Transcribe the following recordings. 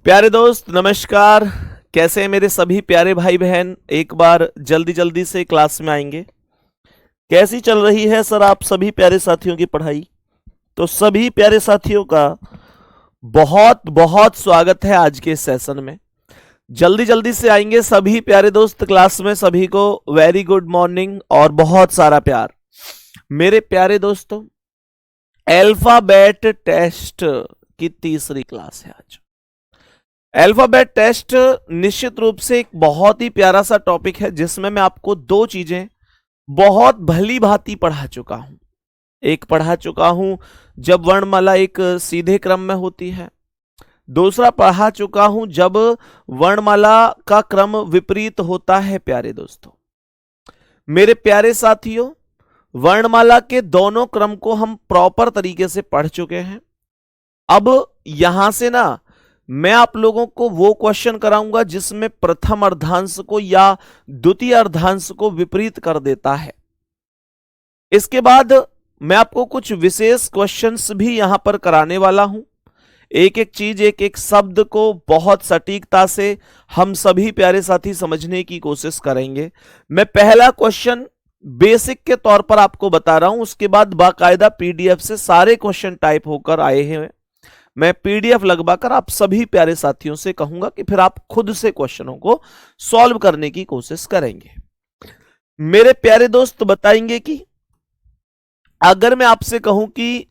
प्यारे दोस्त नमस्कार। कैसे हैं मेरे सभी प्यारे भाई बहन? एक बार जल्दी जल्दी से क्लास में आएंगे। कैसी चल रही है सर आप सभी प्यारे साथियों की पढ़ाई? तो सभी प्यारे साथियों का बहुत बहुत स्वागत है आज के सेशन में। जल्दी जल्दी से आएंगे सभी प्यारे दोस्त क्लास में। सभी को वेरी गुड मॉर्निंग और बहुत सारा प्यार। मेरे प्यारे दोस्तों, अल्फाबेट टेस्ट की तीसरी क्लास है आज। अल्फाबेट टेस्ट निश्चित रूप से एक बहुत ही प्यारा सा टॉपिक है जिसमें मैं आपको दो चीजें बहुत भली भांति पढ़ा चुका हूं। एक पढ़ा चुका हूं जब वर्णमाला एक सीधे क्रम में होती है, दूसरा पढ़ा चुका हूं जब वर्णमाला का क्रम विपरीत होता है। प्यारे दोस्तों, मेरे प्यारे साथियों, वर्णमाला के दोनों क्रम को हम प्रॉपर तरीके से पढ़ चुके हैं। अब यहां से ना मैं आप लोगों को वो क्वेश्चन कराऊंगा जिसमें प्रथम अर्धांश को या द्वितीय अर्धांश को विपरीत कर देता है। इसके बाद मैं आपको कुछ विशेष क्वेश्चंस भी यहां पर कराने वाला हूं। एक एक चीज, एक एक शब्द को बहुत सटीकता से हम सभी प्यारे साथी समझने की कोशिश करेंगे। मैं पहला क्वेश्चन बेसिक के तौर पर आपको बता रहा हूं, उसके बाद बाकायदा पीडीएफ से सारे क्वेश्चन टाइप होकर आए हैं। मैं पीडीएफ लगवाकर आप सभी प्यारे साथियों से कहूंगा कि फिर आप खुद से क्वेश्चनों को सॉल्व करने की कोशिश करेंगे। मेरे प्यारे दोस्त बताएंगे कि अगर मैं आपसे कहूं कि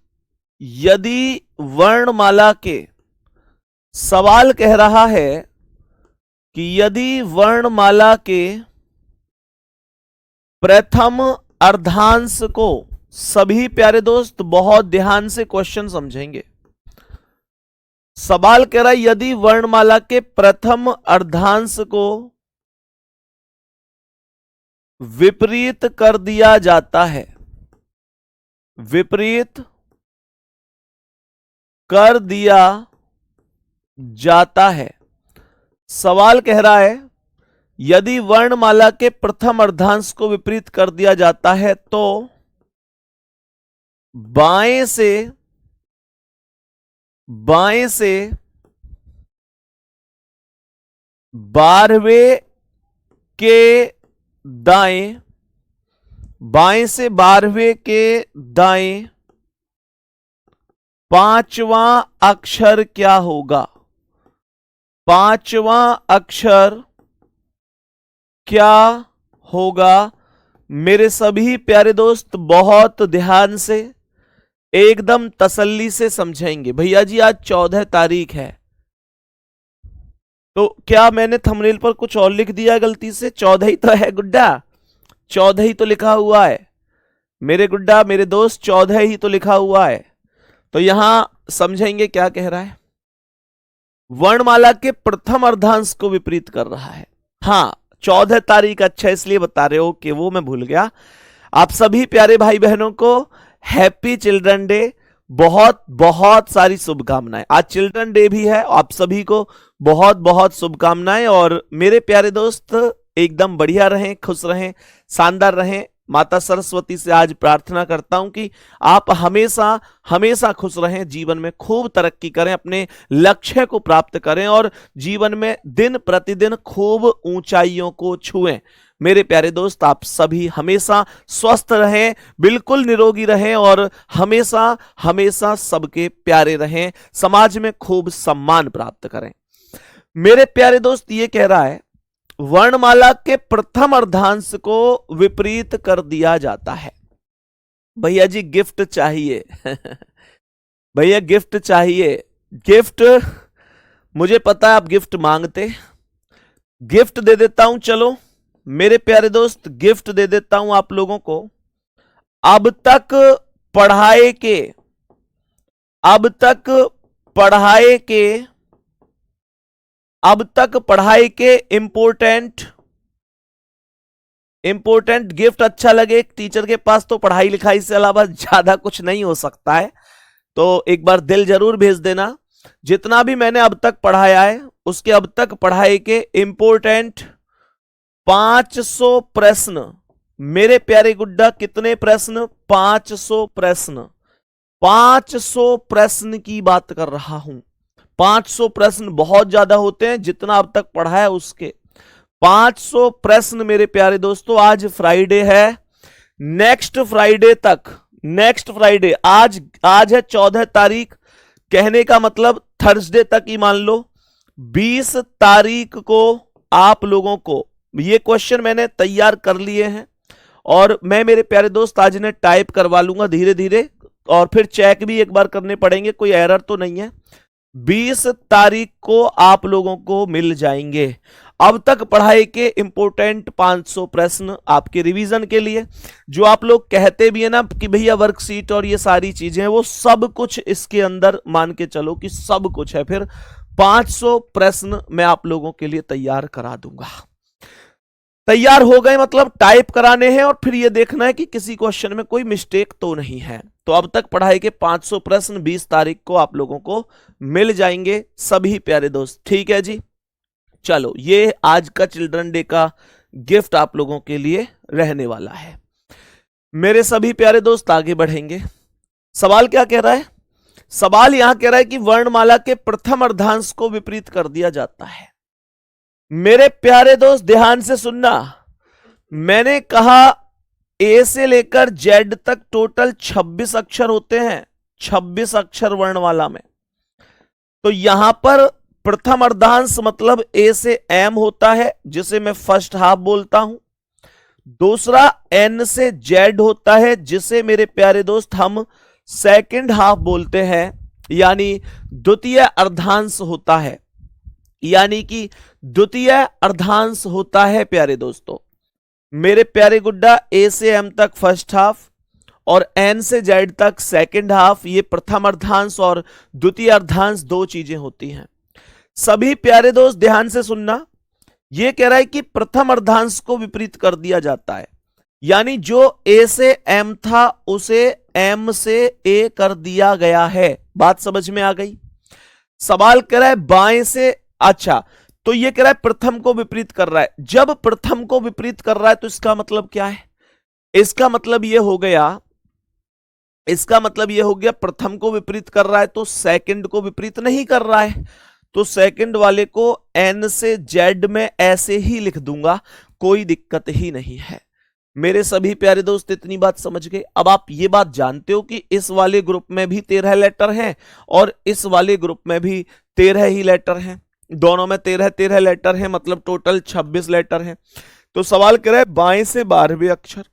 यदि वर्णमाला के, सवाल कह रहा है कि यदि वर्णमाला के प्रथम अर्धांश को, सभी प्यारे दोस्त बहुत ध्यान से क्वेश्चन समझेंगे। सवाल कह रहा है यदि वर्णमाला के प्रथम अर्धांश को विपरीत कर दिया जाता है, विपरीत कर दिया जाता है। सवाल कह रहा है यदि वर्णमाला के प्रथम अर्धांश को विपरीत कर दिया जाता है तो बाएं से 12वें के दाएं, बाएं से 12वें के दाएं पांचवां अक्षर क्या होगा? पांचवां अक्षर क्या होगा? मेरे सभी प्यारे दोस्त बहुत ध्यान से, एकदम तसल्ली से समझेंगे। भैया जी आज 14 तारीख है, तो क्या मैंने थंबनेल पर कुछ और लिख दिया गलती से? 14 ही तो है गुड्डा, 14 ही तो लिखा हुआ है मेरे गुड्डा, मेरे दोस्त, 14 ही तो लिखा हुआ है। तो यहां समझेंगे क्या कह रहा है। वर्णमाला के प्रथम अर्धांश को विपरीत कर रहा है। हाँ, 14 तारीख, अच्छा इसलिए बता रहे हो कि वो मैं भूल गया। आप सभी प्यारे भाई बहनों को हैप्पी चिल्ड्रन डे, बहुत बहुत सारी शुभकामनाएं। आज चिल्ड्रन डे भी है, आप सभी को बहुत बहुत शुभकामनाएं। और मेरे प्यारे दोस्त एकदम बढ़िया रहें, खुश रहें, शानदार रहें। माता सरस्वती से आज प्रार्थना करता हूं कि आप हमेशा हमेशा खुश रहें, जीवन में खूब तरक्की करें, अपने लक्ष्य को प्राप्त करें और जीवन में दिन प्रतिदिन खूब ऊंचाइयों को छुएं। मेरे प्यारे दोस्त आप सभी हमेशा स्वस्थ रहें, बिल्कुल निरोगी रहें और हमेशा हमेशा सबके प्यारे रहें, समाज में खूब सम्मान प्राप्त करें। मेरे प्यारे दोस्त ये कह रहा है वर्णमाला के प्रथम अर्धांश को विपरीत कर दिया जाता है। भैया जी गिफ्ट चाहिए भैया गिफ्ट चाहिए। गिफ्ट, मुझे पता है आप गिफ्ट मांगते, गिफ्ट दे देता हूं। चलो मेरे प्यारे दोस्त गिफ्ट दे देता हूं आप लोगों को। अब तक पढ़ाए के, अब तक पढ़ाए के, अब तक पढ़ाई के इंपोर्टेंट गिफ्ट अच्छा लगे टीचर के पास तो पढ़ाई लिखाई से अलावा ज्यादा कुछ नहीं हो सकता है, तो एक बार दिल जरूर भेज देना। जितना भी मैंने अब तक पढ़ाया है उसके अब तक पढ़ाई के इंपोर्टेंट 500 प्रश्न। मेरे प्यारे गुड्डा कितने प्रश्न? 500 प्रश्न। 500 प्रश्न की बात कर रहा हूं। 500 प्रश्न बहुत ज्यादा होते हैं, जितना अब तक पढ़ा है उसके 500 प्रश्न मेरे प्यारे दोस्तों। आज फ्राइडे है, नेक्स्ट फ्राइडे तक, नेक्स्ट फ्राइडे, आज है 14 तारीख, कहने का मतलब थर्सडे तक ही मान लो, 20 तारीख को आप लोगों को ये क्वेश्चन मैंने तैयार कर लिए हैं और मैं मेरे प्यारे दोस्त आज इन्हें टाइप करवा लूंगा धीरे धीरे, और फिर चेक भी एक बार करने पड़ेंगे, कोई एरर तो नहीं है। 20 तारीख को आप लोगों को मिल जाएंगे अब तक पढ़ाई के इंपोर्टेंट 500 प्रश्न आपके रिवीजन के लिए। जो आप लोग कहते भी है ना कि भैया वर्कशीट और ये सारी चीजें, वो सब कुछ इसके अंदर मान के चलो कि सब कुछ है। फिर 500 प्रश्न मैं आप लोगों के लिए तैयार करा दूंगा। तैयार हो गए मतलब टाइप कराने हैं और फिर ये देखना है कि किसी क्वेश्चन में कोई मिस्टेक तो नहीं है। तो अब तक पढ़ाई के 500 प्रश्न 20 तारीख को आप लोगों को मिल जाएंगे सभी प्यारे दोस्त, ठीक है जी। चलो, ये आज का चिल्ड्रन डे का गिफ्ट आप लोगों के लिए रहने वाला है। मेरे सभी प्यारे दोस्त आगे बढ़ेंगे। सवाल क्या कह रहा है? सवाल यहां कह रहा है कि वर्णमाला के प्रथम अर्धांश को विपरीत कर दिया जाता है। मेरे प्यारे दोस्त ध्यान से सुनना, मैंने कहा ए से लेकर जेड तक टोटल 26 अक्षर होते हैं, 26 अक्षर वर्णमाला में। तो यहां पर प्रथम अर्धांश मतलब ए से एम होता है, जिसे मैं फर्स्ट हाफ बोलता हूं। दूसरा एन से जेड होता है, जिसे मेरे प्यारे दोस्त हम सेकंड हाफ बोलते हैं, यानी द्वितीय अर्धांश होता है, यानी कि द्वितीय अर्धांश होता है प्यारे दोस्तों। मेरे प्यारे गुड्डा, ए से एम तक फर्स्ट हाफ और एन से जेड तक सेकंड हाफ, ये प्रथम अर्धांश और द्वितीय अर्धांश दो चीजें होती हैं। सभी प्यारे दोस्त ध्यान से सुनना, यह कह रहा है कि प्रथम अर्धांश को विपरीत कर दिया जाता है, यानी जो ए से एम था उसे एम से ए कर दिया गया है। बात समझ में आ गई? सवाल कह रहा है बाएं से, अच्छा तो यह कह रहा है प्रथम को विपरीत कर रहा है। जब प्रथम को विपरीत कर रहा है तो इसका मतलब क्या है? इसका मतलब यह हो गया, इसका मतलब यह हो गया प्रथम को विपरीत कर रहा है तो सेकंड को विपरीत नहीं कर रहा है। तो सेकंड वाले को एन से जेड में ऐसे ही लिख दूंगा, कोई दिक्कत ही नहीं है। मेरे सभी प्यारे दोस्त इतनी बात समझ गए। अब आप ये बात जानते हो कि इस वाले ग्रुप में भी 13 लेटर हैं और इस वाले ग्रुप में भी 13 ही लेटर हैं, दोनों में 13 लेटर हैं, मतलब टोटल 26 लेटर हैं। तो सवाल कर रहा है बाएं से 12वें अक्षर,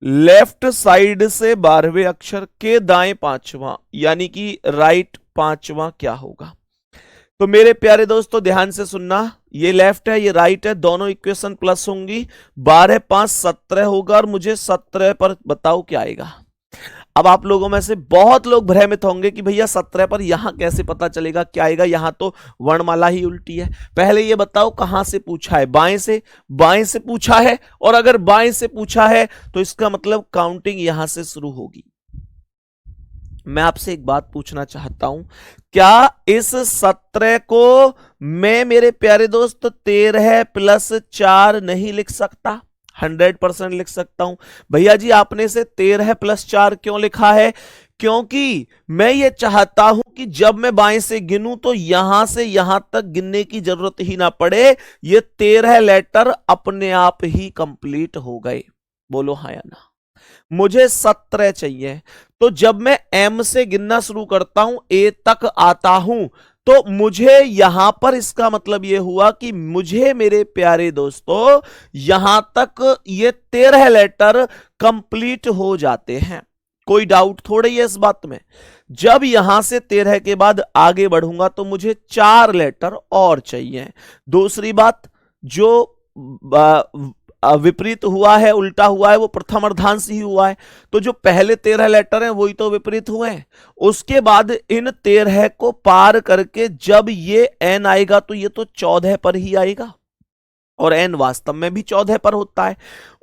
लेफ्ट साइड से 12वें अक्षर के दाएं 5वां, यानी कि राइट 5वां क्या होगा? तो मेरे प्यारे दोस्तों ध्यान से सुनना, ये लेफ्ट है ये राइट है, दोनों इक्वेशन प्लस होंगी। 12 5 17 होगा और मुझे 17 पर बताओ क्या आएगा। अब आप लोगों में से बहुत लोग भ्रमित होंगे कि भैया 17 पर यहां कैसे पता चलेगा क्या आएगा, यहां तो वर्णमाला ही उल्टी है। पहले ये बताओ कहां से पूछा है? बाएं से, बाएं से पूछा है, और अगर बाएं से पूछा है तो इसका मतलब काउंटिंग यहां से शुरू होगी। मैं आपसे एक बात पूछना चाहता हूं, क्या इस 17 को मैं मेरे प्यारे दोस्त 13 प्लस 4 नहीं लिख सकता? 100% लिख सकता हूं। भैया जी आपने से 13 प्लस 4 क्यों लिखा है? क्योंकि मैं ये चाहता हूं कि जब मैं बाएं से गिनूं तो यहां से यहां तक गिनने की जरूरत ही ना पड़े, ये 13 लेटर अपने आप ही कंप्लीट हो गए। बोलो हाँ या ना? मुझे 17 चाहिए, तो जब मैं एम से गिनना शुरू करता हूं, ए तक आता हूं, तो मुझे यहां पर इसका मतलब यह हुआ कि मुझे मेरे प्यारे दोस्तों यहां तक ये 13 लेटर कंप्लीट हो जाते हैं। कोई डाउट थोड़ी है इस बात में? जब यहां से 13 के बाद आगे बढ़ूंगा तो मुझे 4 लेटर और चाहिए। दूसरी बात, जो विपरीत हुआ है, उल्टा हुआ है, वो प्रथम अर्धांश ही हुआ है, तो जो पहले 13 लेटर हैं वही तो विपरीत हुए हैं। उसके बाद इन 13 को पार करके जब ये एन आएगा तो ये तो 14 पर ही आएगा, और एन वास्तव में भी 14 पर होता है।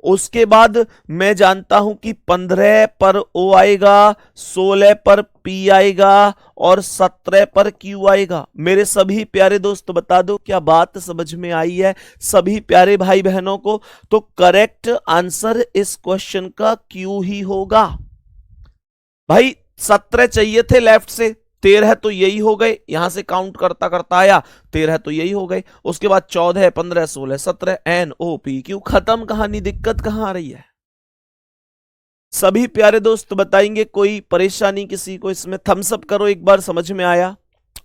उसके बाद मैं जानता हूं कि 15 पर ओ आएगा, 16 पर पी आएगा और 17 पर क्यू आएगा। मेरे सभी प्यारे दोस्त बता दो क्या बात समझ में आई है सभी प्यारे भाई बहनों को? तो करेक्ट आंसर इस क्वेश्चन का क्यू ही होगा। भाई 17 चाहिए थे लेफ्ट से, 13 तो यही हो गए, यहां से काउंट करता करता आया, 13 तो यही हो गए। उसके बाद 14, 15, 16, 17, NOPQ, खत्म कहानी। दिक्कत कहां आ रही है? सभी प्यारे दोस्त बताएंगे कोई परेशानी किसी को इसमें? थम्स अप करो एक बार समझ में आया।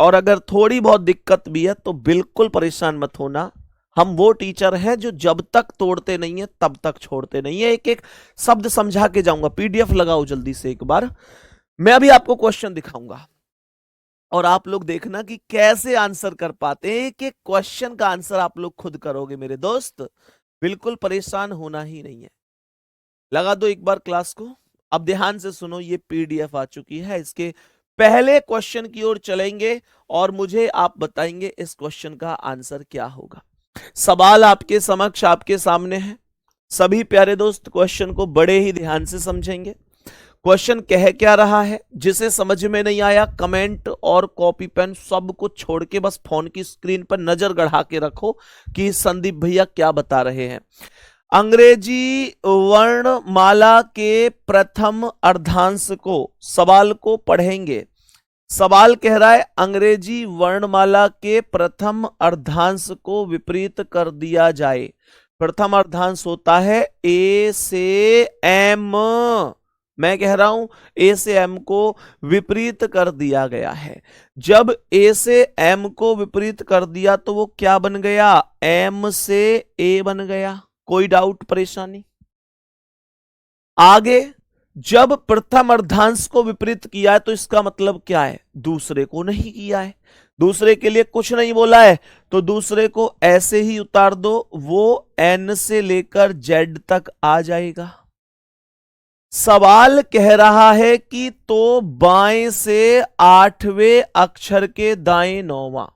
और अगर थोड़ी बहुत दिक्कत भी है तो बिल्कुल परेशान मत होना, हम वो टीचर हैं जो जब तक तोड़ते नहीं है तब तक छोड़ते नहीं है। एक एक शब्द समझा के जाऊंगा। PDF लगाओ जल्दी से एक बार। मैं अभी आपको क्वेश्चन दिखाऊंगा और आप लोग देखना कि कैसे आंसर कर पाते हैं। एक एक क्वेश्चन का आंसर आप लोग खुद करोगे मेरे दोस्त, बिल्कुल परेशान होना ही नहीं है। लगा दो एक बार क्लास को। अब ध्यान से सुनो, ये PDF आ चुकी है, इसके पहले क्वेश्चन की ओर चलेंगे और मुझे आप बताएंगे इस क्वेश्चन का आंसर क्या होगा। सवाल आपके समक्ष, आपके सामने है। सभी प्यारे दोस्त क्वेश्चन को बड़े ही ध्यान से समझेंगे। क्वेश्चन कह क्या रहा है, जिसे समझ में नहीं आया कमेंट और कॉपी पेन सब कुछ छोड़ के बस फोन की स्क्रीन पर नजर गड़ा के रखो कि संदीप भैया क्या बता रहे हैं। अंग्रेजी वर्णमाला के प्रथम अर्धांश को, सवाल को पढ़ेंगे। सवाल कह रहा है अंग्रेजी वर्णमाला के प्रथम अर्धांश को विपरीत कर दिया जाए। प्रथम अर्धांश होता है A से M। मैं कह रहा हूं A से M को विपरीत कर दिया गया है। जब A से M को विपरीत कर दिया तो वो क्या बन गया? M से A बन गया। कोई डाउट, परेशानी? आगे जब प्रथम अर्धांश को विपरीत किया है तो इसका मतलब क्या है? दूसरे को नहीं किया है, दूसरे के लिए कुछ नहीं बोला है, तो दूसरे को ऐसे ही उतार दो, वो N से लेकर Z तक आ जाएगा। सवाल कह रहा है कि तो बाएं से 8वें अक्षर के दाएं 9वां।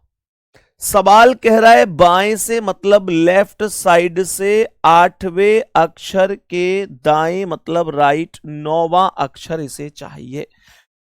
सवाल कह रहा है बाएं से मतलब लेफ्ट साइड से 8वें अक्षर के दाएं मतलब राइट 9वां अक्षर इसे चाहिए।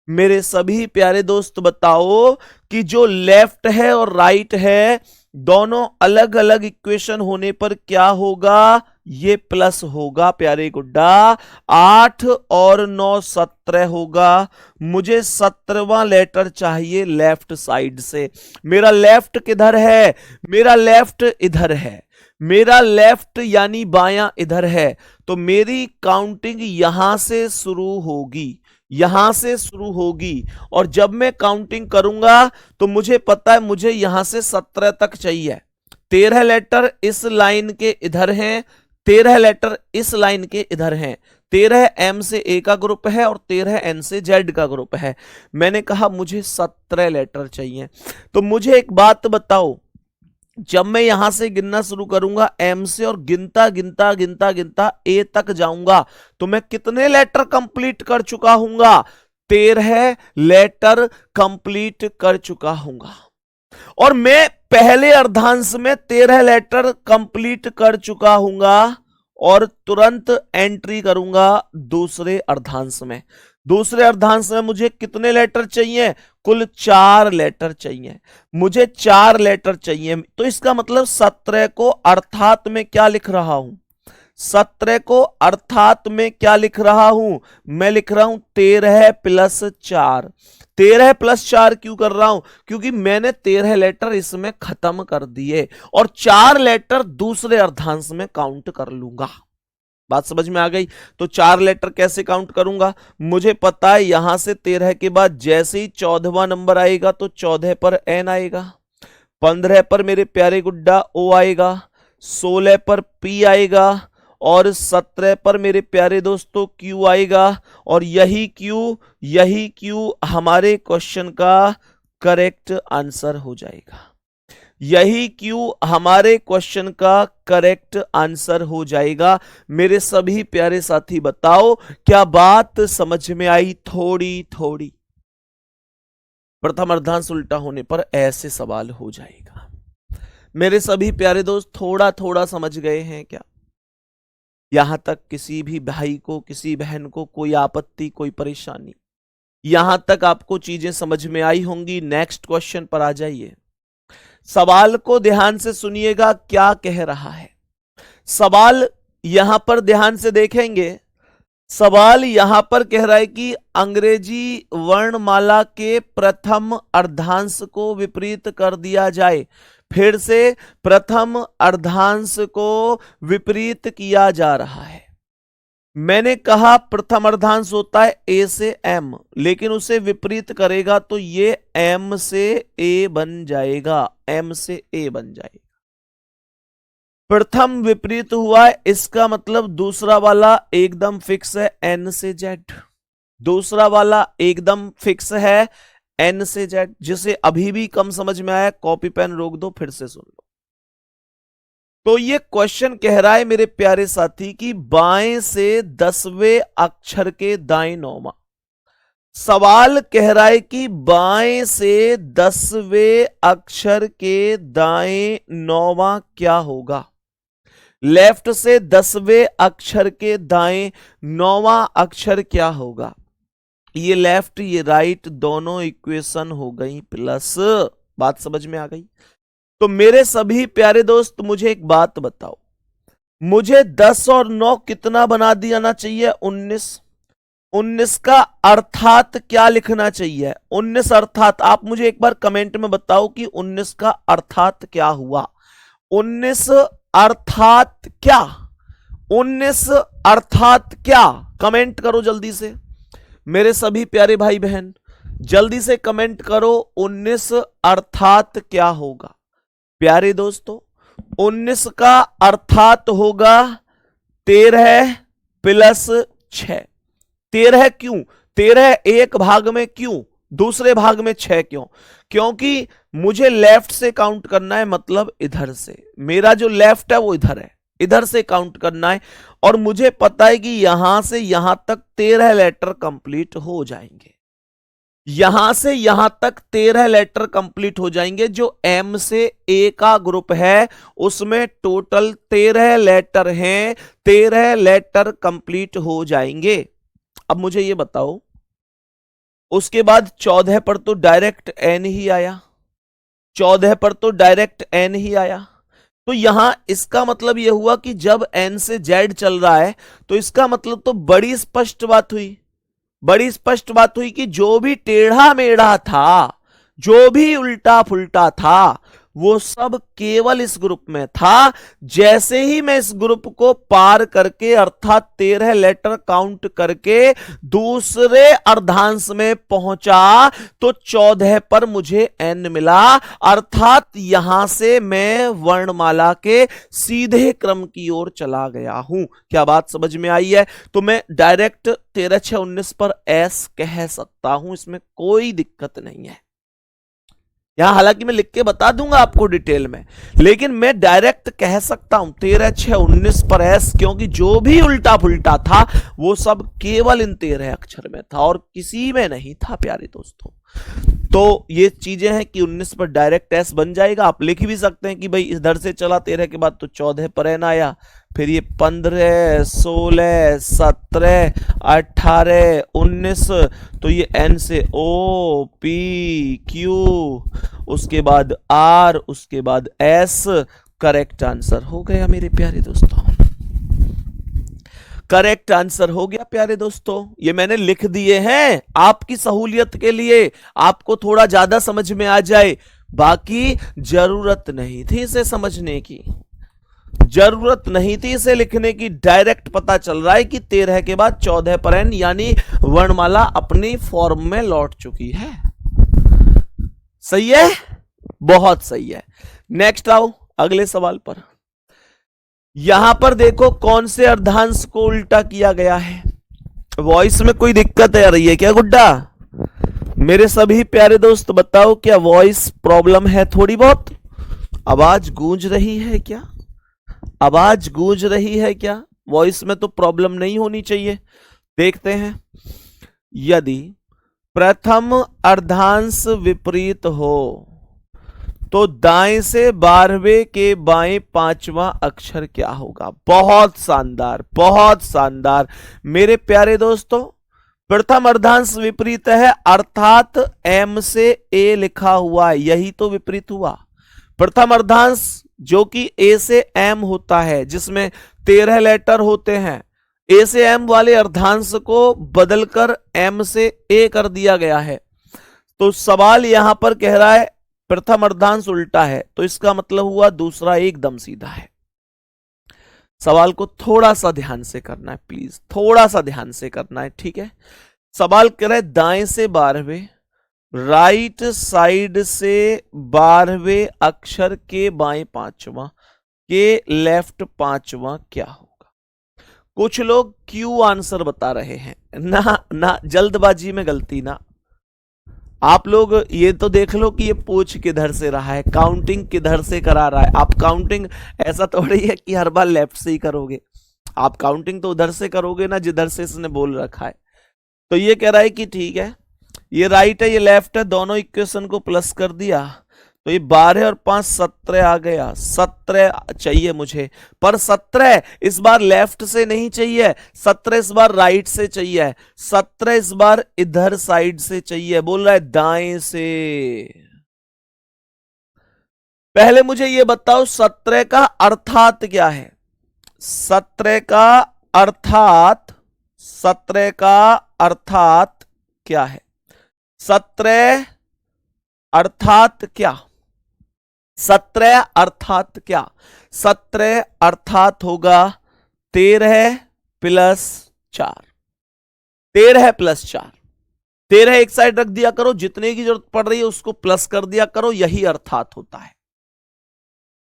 मेरे सभी प्यारे दोस्त बताओ कि जो लेफ्ट है और राइट है दोनों अलग अलग इक्वेशन होने पर क्या होगा? ये प्लस होगा प्यारे गुड्डा। 8 और 9 17 होगा। मुझे 17वां लेटर चाहिए लेफ्ट साइड से। मेरा लेफ्ट किधर है? मेरा लेफ्ट इधर है। मेरा लेफ्ट यानी बायां इधर है, तो मेरी काउंटिंग यहां से शुरू होगी, यहां से शुरू होगी। और जब मैं काउंटिंग करूंगा तो मुझे पता है मुझे यहां से 17 तक चाहिए। 13 लेटर इस लाइन के इधर हैं, 13 लेटर इस लाइन के इधर हैं। 13 M से A का ग्रुप है और 13 N से Z का ग्रुप है। मैंने कहा मुझे 17 लेटर चाहिए। तो मुझे एक बात बताओ, जब मैं यहां से गिनना शुरू करूंगा M से और गिनता गिनता गिनता गिनता A तक जाऊंगा तो मैं कितने लेटर कंप्लीट कर चुका हूंगा? 13 लेटर कंप्लीट कर चुका हूंगा। और मैं पहले अर्धांश में 13 लेटर कंप्लीट कर चुका हूंगा और तुरंत एंट्री करूंगा दूसरे अर्धांश में। दूसरे अर्धांश में मुझे कितने लेटर चाहिए? कुल 4 लेटर चाहिए। मुझे 4 लेटर चाहिए, तो इसका मतलब 17 को अर्थात में क्या लिख रहा हूं? 17 को अर्थात में क्या लिख रहा हूं? मैं लिख रहा हूं 13 प्लस 4। 13 प्लस 4 क्यों कर रहा हूं? क्योंकि मैंने 13 लेटर इसमें खत्म कर दिए और 4 लेटर दूसरे अर्धांश में काउंट कर लूंगा। बात समझ में आ गई? तो 4 लेटर कैसे काउंट करूंगा? मुझे पता है यहां से 13 के बाद जैसे ही 14वां नंबर आएगा तो 14 पर N आएगा, 15 पर मेरे प्यारे गुड्डा O आएगा, 16 पर P आएगा और 17 पर मेरे प्यारे दोस्तों Q आएगा। और यही Q हमारे क्वेश्चन का करेक्ट आंसर हो जाएगा। यही Q हमारे क्वेश्चन का करेक्ट आंसर हो जाएगा। मेरे सभी प्यारे साथी बताओ क्या बात समझ में आई? थोड़ी थोड़ी। प्रथम अर्धांश उल्टा होने पर ऐसे सवाल हो जाएगा। मेरे सभी प्यारे दोस्त थोड़ा थोड़ा समझ गए हैं क्या? यहां तक किसी भी भाई को, किसी बहन को कोई आपत्ति, कोई परेशानी? यहां तक आपको चीजें समझ में आई होंगी। नेक्स्ट क्वेश्चन पर आ जाइए। सवाल को ध्यान से सुनिएगा क्या कह रहा है। सवाल यहां पर ध्यान से देखेंगे। सवाल यहां पर कह रहा है कि अंग्रेजी वर्णमाला के प्रथम अर्धांश को विपरीत कर दिया जाए। फिर से प्रथम अर्धांश को विपरीत किया जा रहा है। मैंने कहा प्रथम अर्धांश होता है ए से एम, लेकिन उसे विपरीत करेगा तो ये एम से ए बन जाएगा, एम से ए बन जाएगा। प्रथम विपरीत हुआ है, इसका मतलब दूसरा वाला एकदम फिक्स है एन से जेड। दूसरा वाला एकदम फिक्स है एन से जेड। जिसे अभी भी कम समझ में आया कॉपी पेन रोक दो, फिर से सुन लो। तो ये क्वेश्चन कह रहा है मेरे प्यारे साथी कि बाएं से 10वें अक्षर के दाएं नौवां। सवाल कह रहा है कि बाएं से 10वें अक्षर के दाएं नौवां क्या होगा। लेफ्ट से 10वें अक्षर के दाएं नौवां अक्षर क्या होगा। ये लेफ्ट ये राइट दोनों इक्वेशन हो गई प्लस। बात समझ में आ गई। तो मेरे सभी प्यारे दोस्त मुझे एक बात बताओ, मुझे 10 और 9 कितना बना देना चाहिए? 19। 19 का अर्थात क्या लिखना चाहिए? 19 अर्थात आप मुझे एक बार कमेंट में बताओ कि 19 का अर्थात क्या हुआ। 19 अर्थात क्या? 19 अर्थात क्या? कमेंट करो जल्दी से मेरे सभी प्यारे भाई बहन, जल्दी से कमेंट करो 19 अर्थात क्या होगा। प्यारे दोस्तों 19 का अर्थात होगा 13 प्लस 6। 13 क्यों? 13 एक भाग में क्यों, दूसरे भाग में 6 क्यों? क्योंकि मुझे लेफ्ट से काउंट करना है, मतलब इधर से। मेरा जो लेफ्ट है वो इधर है, इधर से काउंट करना है। और मुझे पता है कि यहां से यहां तक 13 लेटर कंप्लीट हो जाएंगे। यहां से यहां तक 13 लेटर कंप्लीट हो जाएंगे। जो एम से ए का ग्रुप है उसमें टोटल 13 लेटर हैं। 13 लेटर कंप्लीट हो जाएंगे। अब मुझे ये बताओ, उसके बाद 14 पर तो डायरेक्ट एन ही आया। 14 पर तो डायरेक्ट एन ही आया। तो यहां इसका मतलब यह हुआ कि जब एन से जेड चल रहा है तो इसका मतलब तो बड़ी स्पष्ट बात हुई। बड़ी स्पष्ट बात हुई कि जो भी टेढ़ा मेढ़ा था, जो भी उल्टा फुल्टा था, वो सब केवल इस ग्रुप में था। जैसे ही मैं इस ग्रुप को पार करके अर्थात 13 लेटर काउंट करके दूसरे अर्धांश में पहुंचा तो 14 पर मुझे एन मिला। अर्थात यहां से मैं वर्णमाला के सीधे क्रम की ओर चला गया हूं। क्या बात समझ में आई है? तो मैं डायरेक्ट 13 6 19 पर एस कह सकता हूं, इसमें कोई दिक्कत नहीं है। यहां हालांकि मैं लिख के बता दूंगा आपको डिटेल में, लेकिन मैं डायरेक्ट कह सकता हूं 13 6 19 पर एस, क्योंकि जो भी उल्टा फुल्टा था वो सब केवल इन 13 अक्षर में था और किसी में नहीं था प्यारे दोस्तों। तो ये चीजें हैं कि 19 पर डायरेक्ट एस बन जाएगा। आप लिख भी सकते हैं कि भाई इधर से चला 13 के बाद तो 14 पर एन आया, फिर ये 15 16 17 18 19, तो ये एन से ओ पी क्यू, उसके बाद आर, उसके बाद एस। करेक्ट आंसर हो गया मेरे प्यारे दोस्तों। करेक्ट आंसर हो गया प्यारे दोस्तों। ये मैंने लिख दिए हैं आपकी सहूलियत के लिए, आपको थोड़ा ज्यादा समझ में आ जाए। बाकी जरूरत नहीं थी इसे समझने की, जरूरत नहीं थी इसे लिखने की। डायरेक्ट पता चल रहा है कि 13 के बाद 14 पर एन, यानी वर्णमाला अपनी फॉर्म में लौट चुकी है। सही है, बहुत सही है। नेक्स्ट आओ अगले सवाल पर। यहां पर देखो कौन से अर्धांश को उल्टा किया गया है। वॉइस में कोई दिक्कत आ रही है क्या गुड्डा? मेरे सभी प्यारे दोस्त बताओ, क्या वॉइस प्रॉब्लम है? थोड़ी बहुत आवाज गूंज रही है क्या? आवाज गूंज रही है क्या? वॉइस में तो प्रॉब्लम नहीं होनी चाहिए। देखते हैं। यदि प्रथम अर्धांश विपरीत हो तो दाएं से 12वें के बाएं 5वां अक्षर क्या होगा? बहुत शानदार, बहुत शानदार मेरे प्यारे दोस्तों। प्रथम अर्धांश विपरीत है, अर्थात एम से ए लिखा हुआ है, यही तो विपरीत हुआ। प्रथम अर्धांश जो कि ए से एम होता है, जिसमें 13 लेटर होते हैं, ए से एम वाले अर्धांश को बदलकर एम से ए कर दिया गया है। तो सवाल यहां पर कह रहा है प्रथम अर्धांश उल्टा है, तो इसका मतलब हुआ दूसरा एकदम सीधा है। सवाल को थोड़ा सा ध्यान से करना है, प्लीज थोड़ा सा ध्यान से करना है, ठीक है। सवाल कह रहा है दाएं से 12वें, राइट साइड से 12वें अक्षर के बाएं 5वां के लेफ्ट 5वां क्या होगा। कुछ लोग क्यू आंसर बता रहे हैं ना, जल्दबाजी में गलती ना। आप लोग ये तो देख लो कि ये पूछ किधर से रहा है, काउंटिंग किधर से करा रहा है। आप काउंटिंग ऐसा थोड़ी है कि हर बार लेफ्ट से ही करोगे, आप काउंटिंग तो उधर से करोगे ना जिधर से इसने बोल रखा है। तो ये कह रहा है कि ठीक है, ये राइट है ये लेफ्ट है, दोनों इक्वेशन को प्लस कर दिया, तो ये 12 और 5 17 आ गया। 17 चाहिए मुझे, पर 17 इस बार लेफ्ट से नहीं चाहिए, 17 इस बार राइट से चाहिए, 17 इस बार इधर साइड से चाहिए। बोल रहा है दाएं से। पहले मुझे ये बताओ 17 का अर्थात क्या है। 17 का अर्थात, 17 का अर्थात क्या है। 17 अर्थात क्या, 17 अर्थात क्या। 17 अर्थात होगा 13 प्लस 4, 13 प्लस 4। 13 एक साइड रख दिया करो, जितने की जरूरत पड़ रही है उसको प्लस कर दिया करो, यही अर्थात होता है।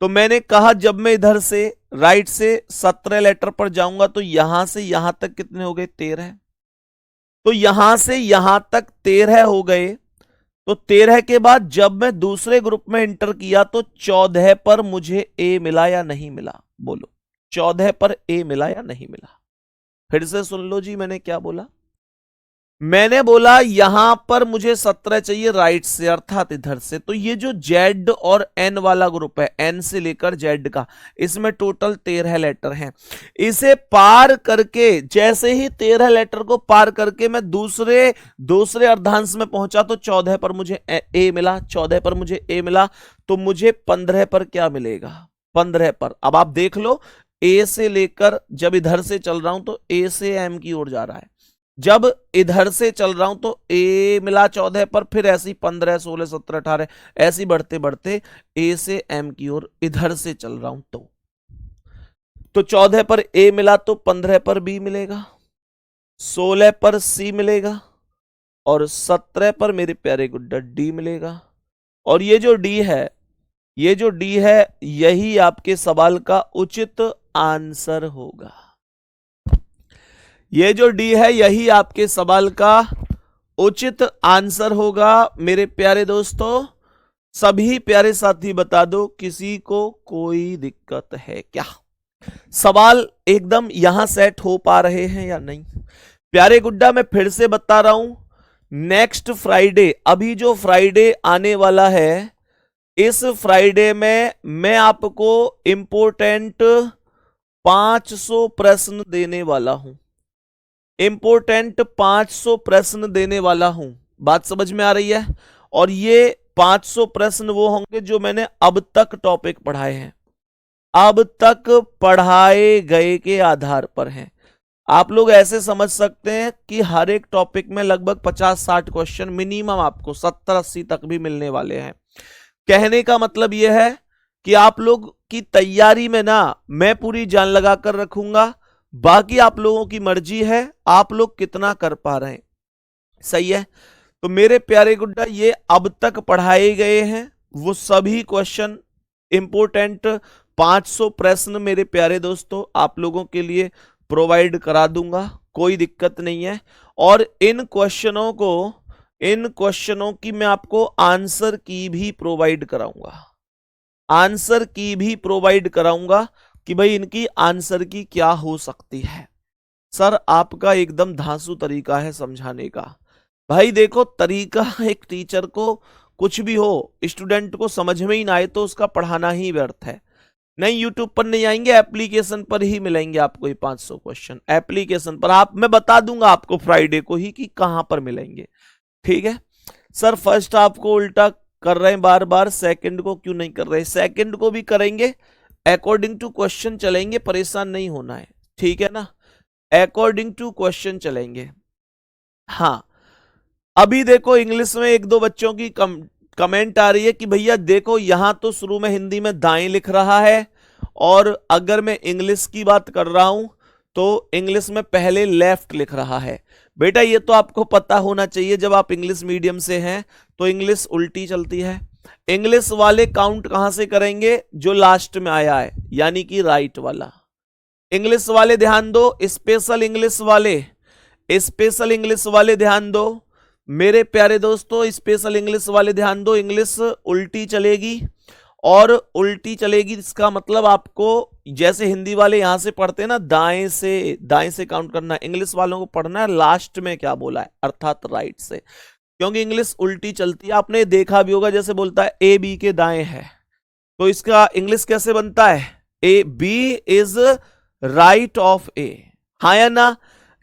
तो मैंने कहा जब मैं इधर से राइट से 17 लेटर पर जाऊंगा तो यहां से यहां तक कितने हो गए 13, तो यहां से यहां तक 13 हो गए। तो 13 के बाद जब मैं दूसरे ग्रुप में इंटर किया तो 14 पर मुझे ए मिला या नहीं मिला। बोलो 14 पर ए मिला या नहीं मिला। फिर से सुन लो जी, मैंने क्या बोला। मैंने बोला यहां पर मुझे 17 चाहिए राइट से अर्थात इधर से। तो ये जो जेड और एन वाला ग्रुप है, एन से लेकर जेड का, इसमें टोटल 13 लेटर हैं। इसे पार करके, जैसे ही 13 लेटर को पार करके मैं दूसरे अर्धांश में पहुंचा तो 14 पर मुझे ए मिला, 14 पर मुझे ए मिला, तो मुझे 15 पर क्या मिलेगा, 15 पर। अब आप देख लो, ए से लेकर जब इधर से चल रहा हूं तो ए से एम की ओर जा रहा है, जब इधर से चल रहा हूं तो ए मिला 14 पर, फिर ऐसी 15 16 17 18 ऐसी बढ़ते बढ़ते ए से एम की ओर इधर से चल रहा हूं। तो 14 पर ए मिला तो 15 पर बी मिलेगा, 16 पर सी मिलेगा और 17 पर मेरे प्यारे गुड्डा डी मिलेगा। और ये जो डी है, ये जो डी है, यही आपके सवाल का उचित आंसर होगा। ये जो डी है यही आपके सवाल का उचित आंसर होगा। मेरे प्यारे दोस्तों, सभी प्यारे साथी बता दो, किसी को कोई दिक्कत है क्या। सवाल एकदम यहां सेट हो पा रहे हैं या नहीं। प्यारे गुड्डा मैं फिर से बता रहा हूं, नेक्स्ट फ्राइडे, अभी जो फ्राइडे आने वाला है, इस फ्राइडे में मैं आपको इंपोर्टेंट 500 प्रश्न देने वाला हूं, इंपोर्टेंट 500 प्रश्न देने वाला हूं। बात समझ में आ रही है। और ये 500 प्रश्न वो होंगे जो मैंने अब तक टॉपिक पढ़ाए हैं, अब तक पढ़ाए गए के आधार पर हैं। आप लोग ऐसे समझ सकते हैं कि हर एक टॉपिक में लगभग 50-60 क्वेश्चन मिनिमम आपको 70-80 तक भी मिलने वाले हैं। कहने का मतलब यह है कि आप लोग की तैयारी में ना मैं पूरी जान लगा कर रखूंगा, बाकी आप लोगों की मर्जी है आप लोग कितना कर पा रहे हैं। सही है। तो मेरे प्यारे गुड्डा, ये अब तक पढ़ाए गए हैं वो सभी क्वेश्चन, इंपोर्टेंट 500 प्रश्न मेरे प्यारे दोस्तों आप लोगों के लिए प्रोवाइड करा दूंगा, कोई दिक्कत नहीं है। और इन क्वेश्चनों की मैं आपको आंसर की भी प्रोवाइड कराऊंगा, आंसर की भी प्रोवाइड कराऊंगा कि भाई इनकी आंसर की क्या हो सकती है। सर आपका एकदम धांसू तरीका है समझाने का। भाई देखो, तरीका एक टीचर को कुछ भी हो, स्टूडेंट को समझ में ही ना आए तो उसका पढ़ाना ही व्यर्थ है। नहीं यूट्यूब पर नहीं आएंगे, एप्लीकेशन पर ही मिलेंगे आपको ये 500 क्वेश्चन। एप्लीकेशन पर मैं बता दूंगा आपको फ्राइडे को ही कि कहां पर मिलेंगे। ठीक है सर, फर्स्ट आपको उल्टा कर रहे हैं बार बार, सेकंड को क्यों नहीं कर रहे। सेकंड को भी करेंगे, अकॉर्डिंग टू क्वेश्चन चलेंगे, परेशान नहीं होना है। ठीक है ना। अकॉर्डिंग टू क्वेश्चन चलेंगे। हाँ, अभी देखो इंग्लिश में एक दो बच्चों की कमेंट आ रही है कि भैया देखो यहां तो शुरू में हिंदी में दाएं लिख रहा है, और अगर मैं इंग्लिश की बात कर रहा हूं तो इंग्लिश में पहले लेफ्ट लिख रहा है। बेटा ये तो आपको पता होना चाहिए, जब आप इंग्लिश मीडियम से हैं तो इंग्लिश उल्टी चलती है। इंग्लिश वाले काउंट कहां से करेंगे? जो लास्ट में आया है, यानी कि राइट वाला। इंग्लिश वाले ध्यान दो, स्पेशल इंग्लिश वाले, स्पेशल इंग्लिश वाले ध्यान दो मेरे प्यारे दोस्तों, स्पेशल इंग्लिश वाले ध्यान दो। इंग्लिश उल्टी चलेगी, और उल्टी चलेगी इसका मतलब आपको, जैसे हिंदी वाले यहां से पढ़ते हैं ना, दाएं से काउंट करना, इंग्लिश वालों को पढ़ना है लास्ट में क्या बोला है, अर्थात राइट से, क्योंकि इंग्लिश उल्टी चलती है। आपने देखा भी होगा, जैसे बोलता है ए बी के दाएं है, तो इसका इंग्लिश कैसे बनता है? A B is right of A, हाँ या ना?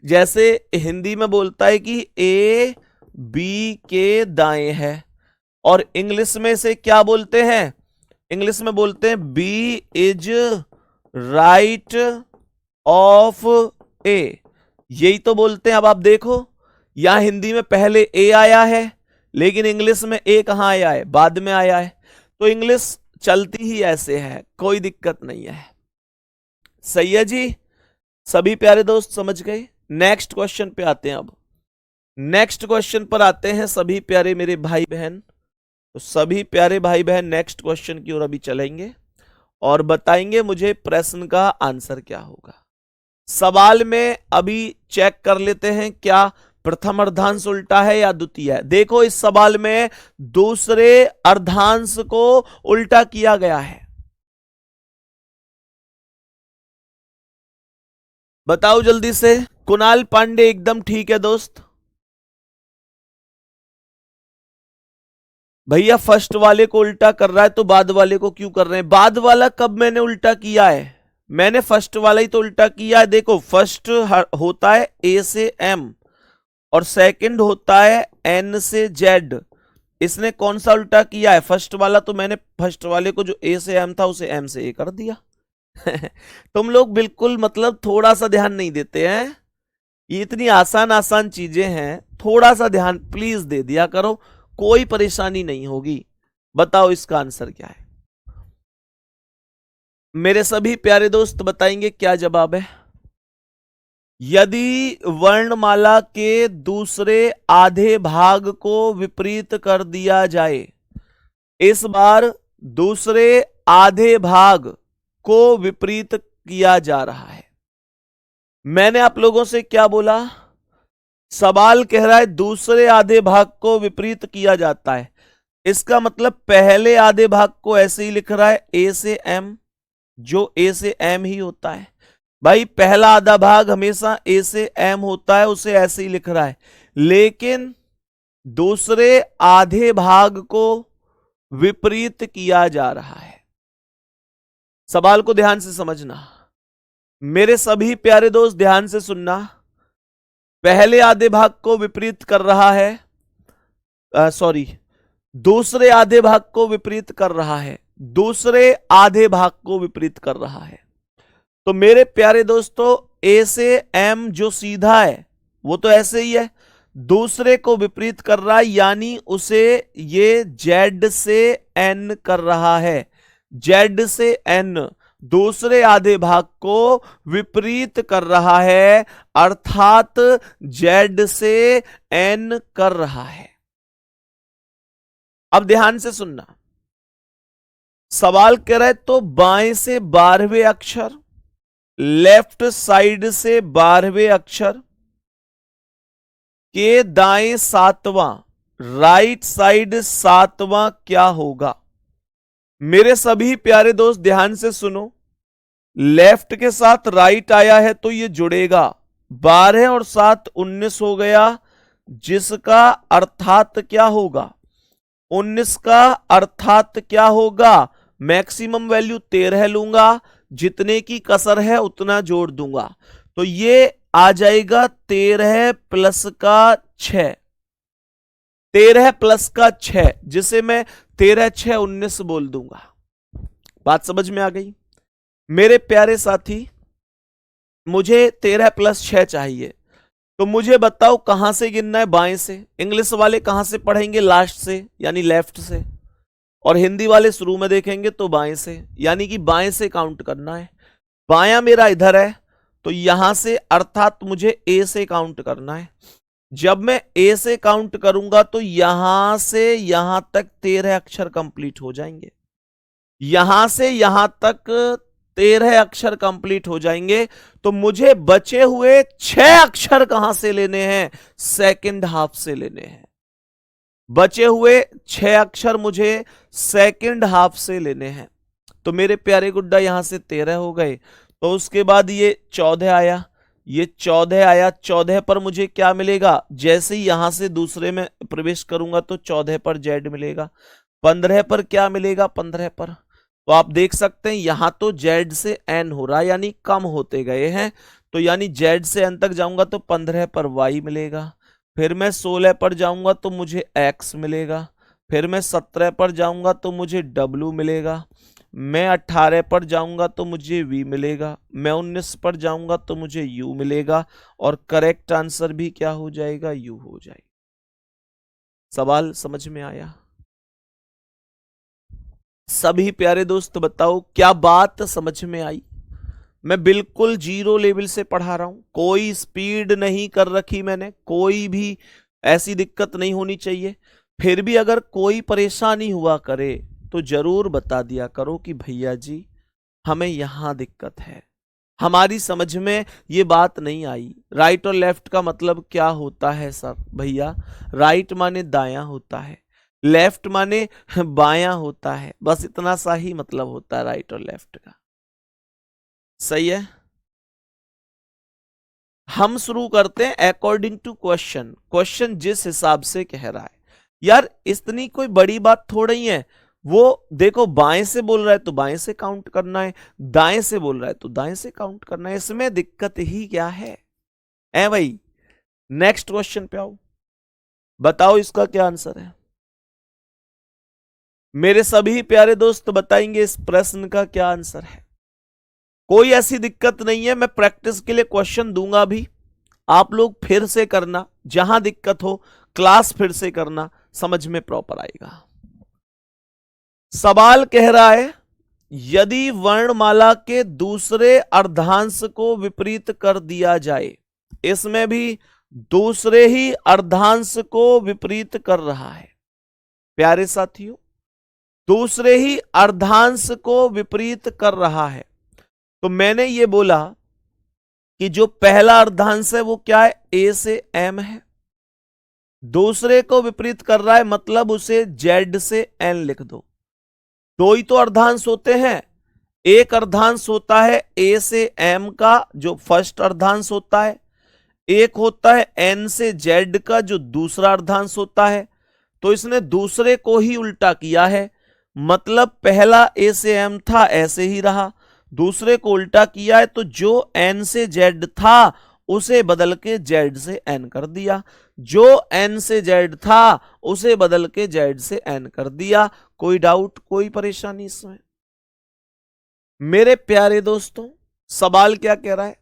जैसे हिंदी में बोलता है कि ए बी के दाएं है, और इंग्लिश में से क्या बोलते हैं? इंग्लिश में बोलते हैं बी इज राइट ऑफ ए, यही तो बोलते हैं। अब आप देखो यहां हिंदी में पहले ए आया है, लेकिन इंग्लिश में ए कहां आया है? बाद में आया है। तो इंग्लिश चलती ही ऐसे है, कोई दिक्कत नहीं है। सही है जी, सभी प्यारे दोस्त समझ गए। नेक्स्ट क्वेश्चन पे आते हैं। अब नेक्स्ट क्वेश्चन पर आते हैं सभी प्यारे मेरे भाई बहन। तो सभी प्यारे भाई बहन नेक्स्ट क्वेश्चन की ओर अभी चलेंगे और बताएंगे मुझे प्रश्न का आंसर क्या होगा। सवाल में अभी चेक कर लेते हैं क्या प्रथम अर्धांश उल्टा है या द्वितीय है। देखो इस सवाल में दूसरे अर्धांश को उल्टा किया गया है। बताओ जल्दी से। कुणाल पांडे एकदम ठीक है दोस्त। भैया फर्स्ट वाले को उल्टा कर रहा है तो बाद वाले को क्यों कर रहे हैं? बाद वाला कब मैंने उल्टा किया है? मैंने फर्स्ट वाला ही तो उल्टा किया है। देखो फर्स्ट होता है ए से एम और सेकंड होता है एन से जेड। इसने कौन सा उल्टा किया है? फर्स्ट वाला। तो मैंने फर्स्ट वाले को जो ए से एम था उसे एम से ए कर दिया। तुम लोग बिल्कुल मतलब थोड़ा सा ध्यान नहीं देते हैं। ये इतनी आसान आसान चीजें हैं, थोड़ा सा ध्यान प्लीज दे दिया करो, कोई परेशानी नहीं होगी। बताओ इसका आंसर क्या है? मेरे सभी प्यारे दोस्त बताएंगे क्या जवाब है। यदि वर्णमाला के दूसरे आधे भाग को विपरीत कर दिया जाए, इस बार दूसरे आधे भाग को विपरीत किया जा रहा है। मैंने आप लोगों से क्या बोला? सवाल कह रहा है दूसरे आधे भाग को विपरीत किया जाता है। इसका मतलब पहले आधे भाग को ऐसे ही लिख रहा है ए से एम, जो ए से एम ही होता है। भाई पहला आधा भाग हमेशा ए से एम होता है, उसे ऐसे ही लिख रहा है। लेकिन दूसरे आधे भाग को विपरीत किया जा रहा है। सवाल को ध्यान से समझना मेरे सभी प्यारे दोस्त, ध्यान से सुनना। पहले आधे भाग को विपरीत कर रहा है, सॉरी, दूसरे आधे भाग को विपरीत कर रहा है, दूसरे आधे भाग को विपरीत कर रहा है। तो मेरे प्यारे दोस्तों ए से एम जो सीधा है वो तो ऐसे ही है, दूसरे को विपरीत कर रहा है, यानी उसे ये जेड से एन कर रहा है। जेड से एन दूसरे आधे भाग को विपरीत कर रहा है, अर्थात जेड से एन कर रहा है। अब ध्यान से सुनना, सवाल कह रहा है तो बाएं से 12वें अक्षर, लेफ्ट साइड से 12वें अक्षर के दाएं 7वां, राइट साइड 7वां क्या होगा? मेरे सभी प्यारे दोस्त ध्यान से सुनो। लेफ्ट के साथ राइट आया है तो ये जुड़ेगा, 12 और 7 19 हो गया, जिसका अर्थात क्या होगा? 19 का अर्थात क्या होगा? मैक्सिमम वैल्यू 13 लूंगा, जितने की कसर है उतना जोड़ दूंगा, तो ये आ जाएगा 13 प्लस का 6, 13 प्लस का 6, जिसे मैं 13 6 19 बोल दूंगा। बात समझ में आ गई मेरे प्यारे साथी? मुझे 13 + 6 चाहिए। तो मुझे बताओ कहां से गिनना है? बाएं से। इंग्लिश वाले कहां से पढ़ेंगे? लास्ट से, यानी लेफ्ट से। और हिंदी वाले शुरू में देखेंगे तो बाएं से, यानी कि बाएं से काउंट करना है। बायां मेरा इधर है, तो यहां से अर्थात मुझे ए से काउंट करना है। जब मैं ए से काउंट करूंगा तो यहां से यहां तक 13 अक्षर कंप्लीट हो जाएंगे। यहां से यहां तक 13 अक्षर कंप्लीट हो जाएंगे। तो मुझे बचे हुए 6 अक्षर कहां से लेने हैं? सेकंड हाफ से लेने हैं। बचे हुए 6 अक्षर मुझे सेकंड हाफ से लेने हैं। तो मेरे प्यारे गुड्डा यहां से 13 हो गए। तो उसके बाद ये 14 आया, ये 14 आया। 14 पर मुझे क्या मिलेगा? जैसे ही यहां से दूसरे में प्रवेश करूंगा तो 14 पर जेड मिलेगा। 15 पर क्या मिलेगा? 15 पर तो आप देख सकते हैं यहां तो जेड से एन हो रहा है, यानी कम होते गए हैं। तो यानी जेड से एन तक जाऊंगा तो 15 पर वाई मिलेगा। फिर मैं 16 पर जाऊंगा तो मुझे एक्स मिलेगा। फिर मैं 17 पर जाऊंगा तो मुझे डब्ल्यू मिलेगा। मैं 18 पर जाऊंगा तो मुझे वी मिलेगा। मैं 19 पर जाऊंगा तो मुझे यू मिलेगा। और करेक्ट आंसर भी क्या हो जाएगा? यू हो जाएगा। सवाल समझ में आया? सभी प्यारे दोस्त बताओ क्या बात समझ में आई? मैं बिल्कुल जीरो लेवल से पढ़ा रहा हूं, कोई स्पीड नहीं कर रखी मैंने, कोई भी ऐसी दिक्कत नहीं होनी चाहिए। फिर भी अगर कोई परेशानी हुआ करे तो जरूर बता दिया करो कि भैया जी हमें यहां दिक्कत है, हमारी समझ में ये बात नहीं आई। राइट और लेफ्ट का मतलब क्या होता है सर? भैया राइट माने दायां होता है, लेफ्ट माने बायां होता है, बस इतना सा ही मतलब होता है राइट और लेफ्ट का। सही है। हम शुरू करते हैं अकॉर्डिंग टू क्वेश्चन। क्वेश्चन जिस हिसाब से कह रहा है, यार इतनी कोई बड़ी बात थोड़ा ही है। वो देखो बाएं से बोल रहा है तो बाएं से काउंट करना है, दाएं से बोल रहा है तो दाएं से काउंट करना है, इसमें दिक्कत ही क्या है? ए भाई नेक्स्ट क्वेश्चन पे आओ, बताओ इसका क्या आंसर है? मेरे सभी प्यारे दोस्त बताएंगे इस प्रश्न का क्या आंसर है। कोई ऐसी दिक्कत नहीं है, मैं प्रैक्टिस के लिए क्वेश्चन दूंगा भी, आप लोग फिर से करना, जहां दिक्कत हो क्लास फिर से करना, समझ में प्रॉपर आएगा। सवाल कह रहा है यदि वर्णमाला के दूसरे अर्धांश को विपरीत कर दिया जाए, इसमें भी दूसरे ही अर्धांश को विपरीत कर रहा है प्यारे साथियों, दूसरे ही अर्धांश को विपरीत कर रहा है। तो मैंने ये बोला कि जो पहला अर्धांश है वो क्या है? ए से एम है। दूसरे को विपरीत कर रहा है मतलब उसे जेड से एन लिख दो। दो ही तो अर्धांश होते हैं, एक अर्धांश होता है ए से एम का जो फर्स्ट अर्धांश होता है, एक होता है एन से जेड का जो दूसरा अर्धांश होता है। तो इसने दूसरे को ही उल्टा किया है, मतलब पहला ए से एम था ऐसे ही रहा, दूसरे को उल्टा किया है तो जो एन से जेड था उसे बदल के जेड से एन कर दिया, जो एन से जेड था उसे बदल के जेड से एन कर दिया। कोई डाउट, कोई परेशानी इसमें? मेरे प्यारे दोस्तों सवाल क्या कह रहा है?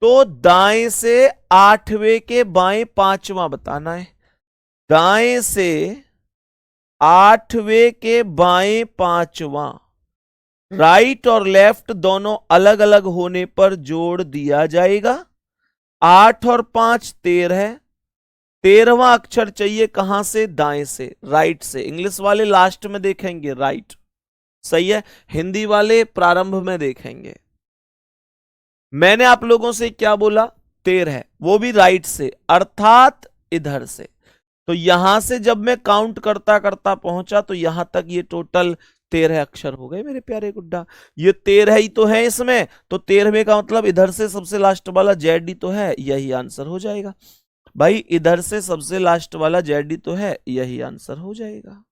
तो दाएं से 8वें के बाएं 5वां बताना है, दाएं से 8वें के बाएं 5वां, राइट और लेफ्ट दोनों अलग अलग होने पर जोड़ दिया जाएगा। 8 और 5 13, 13वां अक्षर चाहिए कहां से? दाएं से, राइट से। इंग्लिश वाले लास्ट में देखेंगे राइट, सही है, हिंदी वाले प्रारंभ में देखेंगे। मैंने आप लोगों से क्या बोला? 13, वो भी राइट से अर्थात इधर से। तो यहां से जब मैं काउंट करता करता पहुंचा तो यहां तक ये टोटल 13 अक्षर हो गए मेरे प्यारे गुड्डा। ये 13 ही तो है इसमें, तो 13वें का मतलब इधर से सबसे लास्ट वाला जेड ही तो है, यही आंसर हो जाएगा भाई। इधर से सबसे लास्ट वाला जेड ही तो है, यही आंसर हो जाएगा।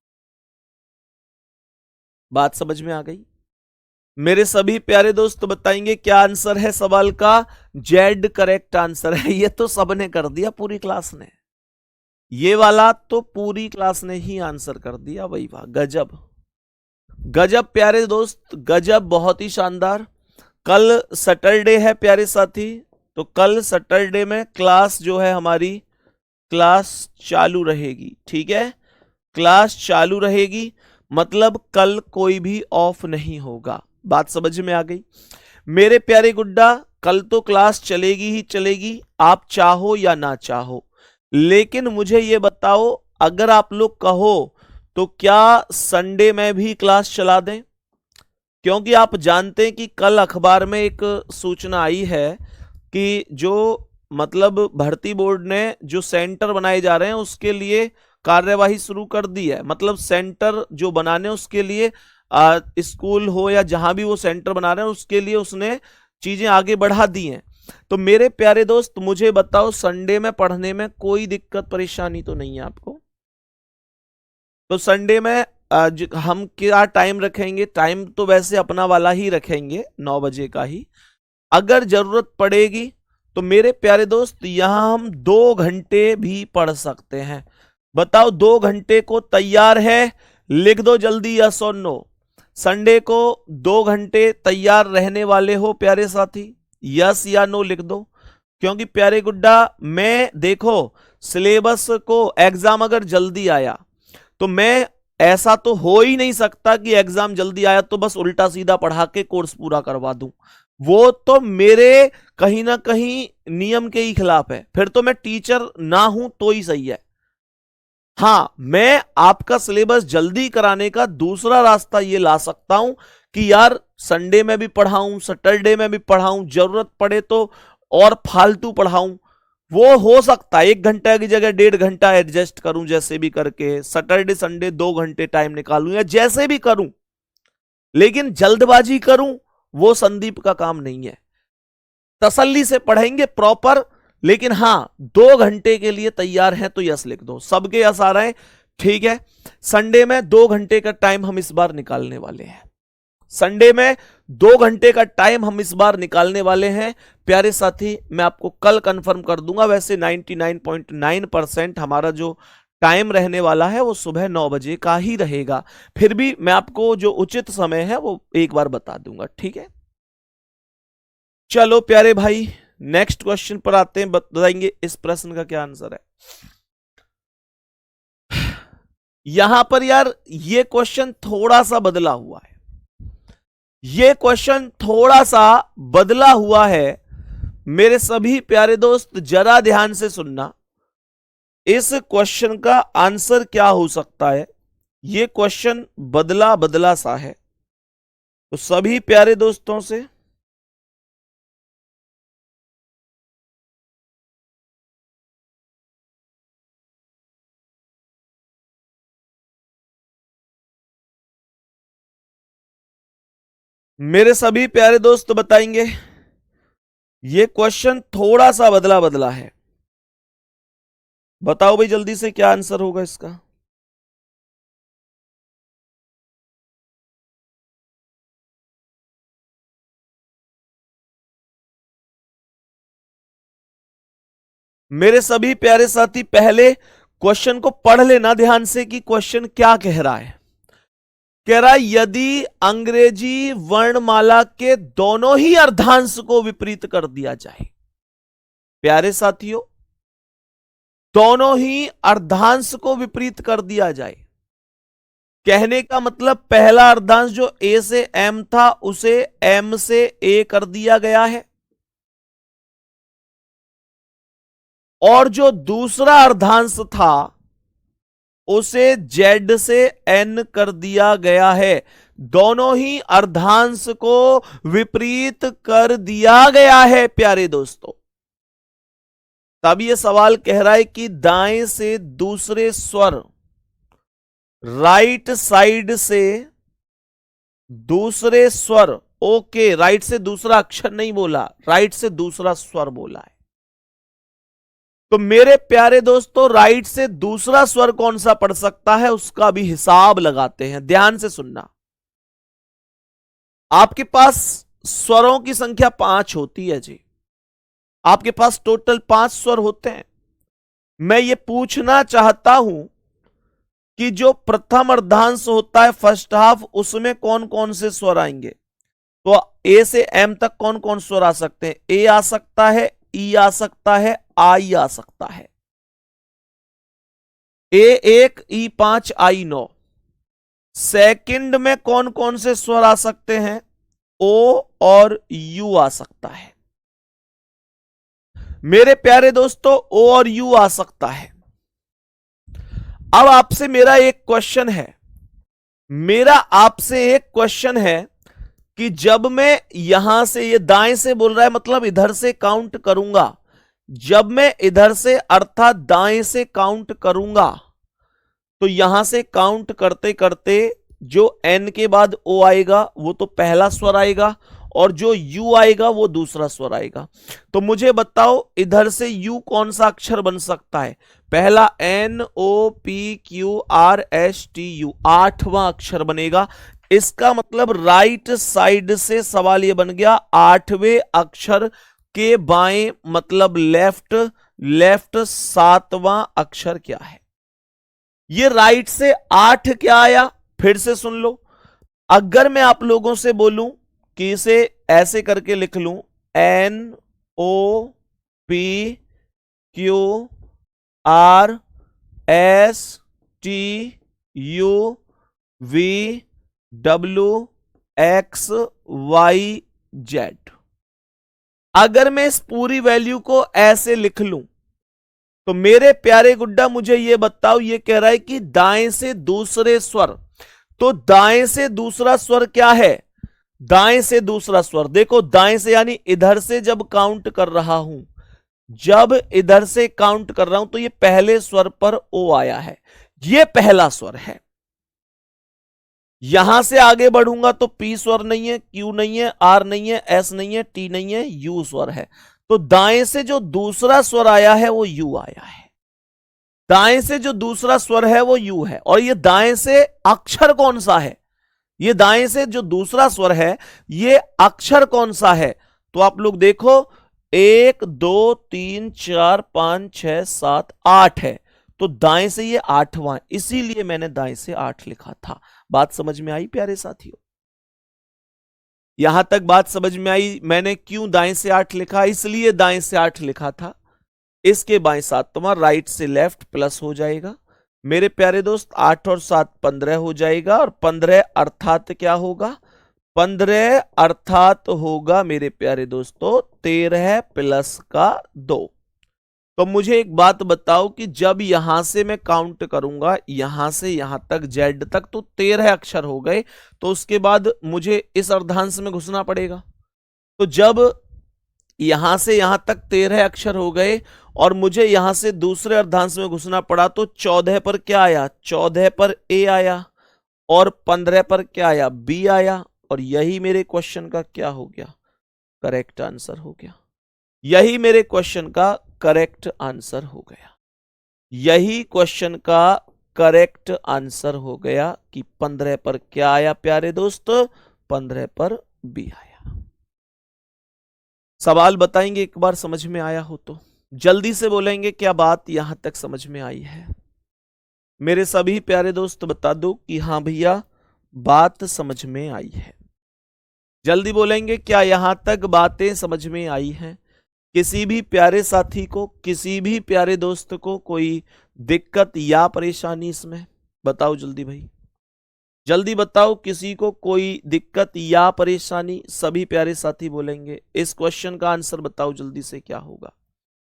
बात समझ में आ गई? मेरे सभी प्यारे दोस्त बताएंगे क्या आंसर है सवाल का? जेड करेक्ट आंसर है। ये तो सबने कर दिया पूरी क्लास ने, ये वाला तो पूरी क्लास ने ही आंसर कर दिया। वही वाह, गजब गजब प्यारे दोस्त, गजब, बहुत ही शानदार। कल सैटरडे है प्यारे साथी, तो कल सैटरडे में क्लास जो है हमारी क्लास चालू रहेगी। ठीक है, क्लास चालू रहेगी, मतलब कल कोई भी ऑफ नहीं होगा। बात समझ में आ गई मेरे प्यारे गुड्डा? कल तो क्लास चलेगी ही चलेगी, आप चाहो या ना चाहो। लेकिन मुझे ये बताओ, अगर आप लोग कहो तो क्या संडे में भी क्लास चला दें? क्योंकि आप जानते हैं कि कल अखबार में एक सूचना आई है कि जो मतलब भर्ती बोर्ड ने जो सेंटर बनाए जा रहे हैं उसके लिए कार्यवाही शुरू कर दी है। मतलब सेंटर जो बनाने उसके लिए स्कूल हो या जहां भी वो सेंटर बना रहे हैं उसके लिए उसने चीजें आगे बढ़ा दी हैं। तो मेरे प्यारे दोस्त मुझे बताओ, संडे में पढ़ने में कोई दिक्कत परेशानी तो नहीं है आपको? तो संडे में हम क्या टाइम रखेंगे? टाइम तो वैसे अपना वाला ही रखेंगे, 9 बजे का ही। अगर जरूरत पड़ेगी तो मेरे प्यारे दोस्त यहां हम 2 घंटे भी पढ़ सकते हैं। बताओ 2 घंटे को तैयार है? लिख दो जल्दी यस और नो। संडे को 2 घंटे तैयार रहने वाले हो प्यारे साथी? यस या नो लिख दो। क्योंकि प्यारे गुड्डा मैं देखो सिलेबस को, एग्जाम अगर जल्दी आया तो मैं, ऐसा तो हो ही नहीं सकता कि एग्जाम जल्दी आया तो बस उल्टा सीधा पढ़ा के कोर्स पूरा करवा दूं। वो तो मेरे कहीं ना कहीं नियम के ही खिलाफ है, फिर तो मैं टीचर ना हूं तो ही सही है। हां, मैं आपका सिलेबस जल्दी कराने का दूसरा रास्ता ये ला सकता हूं कि यार संडे में भी पढ़ाऊं, सैटरडे में भी पढ़ाऊं, जरूरत पड़े तो और फालतू पढ़ाऊं। वो हो सकता है 1 घंटा की जगह 1.5 घंटा एडजस्ट करूं, जैसे भी करके सैटरडे संडे 2 घंटे टाइम निकालूं या जैसे भी करूं, लेकिन जल्दबाजी करूं वो संदीप का काम नहीं है। तसल्ली से पढ़ेंगे प्रॉपर, लेकिन हां 2 घंटे के लिए तैयार हैं तो यस लिख दो। सबके यस आ रहे हैं? ठीक है, संडे में 2 घंटे का टाइम हम इस बार निकालने वाले हैं। संडे में 2 घंटे का टाइम हम इस बार निकालने वाले हैं प्यारे साथी। मैं आपको कल कंफर्म कर दूंगा। वैसे 99.9% हमारा जो टाइम रहने वाला है वो सुबह 9 बजे का ही रहेगा। फिर भी मैं आपको जो उचित समय है वो एक बार बता दूंगा। ठीक है, चलो प्यारे भाई नेक्स्ट क्वेश्चन पर आते हैं। बताएंगे इस प्रश्न का क्या आंसर है। यहां पर यार ये क्वेश्चन थोड़ा सा बदला हुआ है। ये क्वेश्चन थोड़ा सा बदला हुआ है मेरे सभी प्यारे दोस्त, जरा ध्यान से सुनना। इस क्वेश्चन का आंसर क्या हो सकता है? ये क्वेश्चन बदला बदला सा है, तो सभी प्यारे दोस्तों से मेरे सभी प्यारे दोस्त बताएंगे ये क्वेश्चन थोड़ा सा बदला बदला है। बताओ भाई जल्दी से क्या आंसर होगा इसका। मेरे सभी प्यारे साथी पहले क्वेश्चन को पढ़ लेना ध्यान से कि क्वेश्चन क्या कह रहा है। कह रहा है यदि अंग्रेजी वर्णमाला के दोनों ही अर्धांश को विपरीत कर दिया जाए। प्यारे साथियों, दोनों ही अर्धांश को विपरीत कर दिया जाए। कहने का मतलब पहला अर्धांश जो ए से एम था उसे एम से ए कर दिया गया है, और जो दूसरा अर्धांश था उसे जेड से एन कर दिया गया है। दोनों ही अर्धांश को विपरीत कर दिया गया है प्यारे दोस्तों। तब यह सवाल कह रहा है कि दाएं से दूसरे स्वर, राइट साइड से दूसरे स्वर, ओके राइट से दूसरा अक्षर नहीं बोला, राइट से दूसरा स्वर बोला है। तो मेरे प्यारे दोस्तों राइट से दूसरा स्वर कौन सा पढ़ सकता है उसका भी हिसाब लगाते हैं। ध्यान से सुनना। आपके पास स्वरों की संख्या 5 होती है जी। आपके पास टोटल 5 स्वर होते हैं। मैं ये पूछना चाहता हूं कि जो प्रथम अर्धांश होता है फर्स्ट हाफ, उसमें कौन कौन से स्वर आएंगे। तो ए से एम तक कौन कौन स्वर आ सकते हैं? ए आ सकता है, ई आ सकता है, आई आ सकता है। ए 1, ई 5, आई 9। सेकंड में कौन कौन से स्वर आ सकते हैं? ओ और यू आ सकता है। मेरे प्यारे दोस्तों, ओ और यू आ सकता है। अब आपसे मेरा एक क्वेश्चन है, मेरा आपसे एक क्वेश्चन है कि जब मैं यहां से, ये दाएं से बोल रहा है मतलब इधर से काउंट करूंगा, जब मैं इधर से अर्थात दाएं से काउंट करूंगा तो यहां से काउंट करते करते जो एन के बाद ओ आएगा वो तो पहला स्वर आएगा, और जो यू आएगा वो दूसरा स्वर आएगा। तो मुझे बताओ इधर से यू कौन सा अक्षर बन सकता है? पहला N O P Q R S T U, 8वां अक्षर बनेगा। इसका मतलब राइट साइड से सवाल ये बन गया 8वें अक्षर के बाएं मतलब लेफ्ट, लेफ्ट 7वां अक्षर क्या है? ये राइट से 8 क्या आया? फिर से सुन लो, अगर मैं आप लोगों से बोलूं कि इसे ऐसे करके लिख लूं, N O P Q R S T U V W X Y Z, अगर मैं इस पूरी वैल्यू को ऐसे लिख लूं तो मेरे प्यारे गुड्डा मुझे ये बताओ, ये कह रहा है कि दाएं से दूसरे स्वर, तो दाएं से दूसरा स्वर क्या है? दाएं से दूसरा स्वर देखो, दाएं से यानी इधर से जब काउंट कर रहा हूं, जब इधर से काउंट कर रहा हूं तो ये पहले स्वर पर ओ आया है, ये पहला स्वर है। यहां से आगे बढ़ूंगा तो पी स्वर नहीं है, क्यू नहीं है, आर नहीं है, एस नहीं है, टी नहीं है, यू स्वर है। तो दाएं से जो दूसरा स्वर आया है वो यू आया है, दाएं से जो दूसरा स्वर है वो यू है। और ये दाएं से अक्षर कौन सा है? ये दाएं से जो दूसरा स्वर है ये अक्षर कौन सा है? तो आप लोग देखो 1 2 3 4 5 6 7 8 है, तो दाएं से ये 8वां, इसीलिए मैंने दाएं से 8 लिखा था। बात समझ में आई प्यारे साथियों? यहां तक बात समझ में आई? मैंने क्यों दाएं से 8 लिखा? इसलिए दाएं से 8 लिखा था। इसके बाएं 7वां, राइट से लेफ्ट प्लस हो जाएगा। मेरे प्यारे दोस्त 8 और 7 15 हो जाएगा, और 15 अर्थात क्या होगा? 15 अर्थात होगा मेरे प्यारे दोस्तों 13 प्लस का 2। तो मुझे एक बात बताओ कि जब यहां से मैं काउंट करूंगा यहां से यहां तक जेड तक तो 13 अक्षर हो गए, तो उसके बाद मुझे इस अर्धांश में घुसना पड़ेगा। तो जब यहां से यहां तक 13 अक्षर हो गए और मुझे यहां से दूसरे अर्धांश में घुसना पड़ा, तो 14 पर क्या आया? 14 पर ए आया, और 15 पर क्या आया? बी आया। और यही मेरे क्वेश्चन का क्या हो गया? करेक्ट आंसर हो गया। यही मेरे क्वेश्चन का करेक्ट आंसर हो गया। यही क्वेश्चन का करेक्ट आंसर हो गया कि 15 पर क्या आया प्यारे दोस्त? 15 पर बी आया। सवाल बताएंगे एक बार समझ में आया हो तो जल्दी से बोलेंगे क्या बात यहां तक समझ में आई है? मेरे सभी प्यारे दोस्त बता दो कि हाँ भैया बात समझ में आई है। जल्दी बोलेंगे क्या यहां तक बातें समझ में आई हैं? किसी भी प्यारे साथी को, किसी भी प्यारे दोस्त को कोई दिक्कत या परेशानी इसमें? बताओ जल्दी भाई, जल्दी बताओ, किसी को कोई दिक्कत या परेशानी? सभी प्यारे साथी बोलेंगे। इस क्वेश्चन का आंसर बताओ जल्दी से क्या होगा?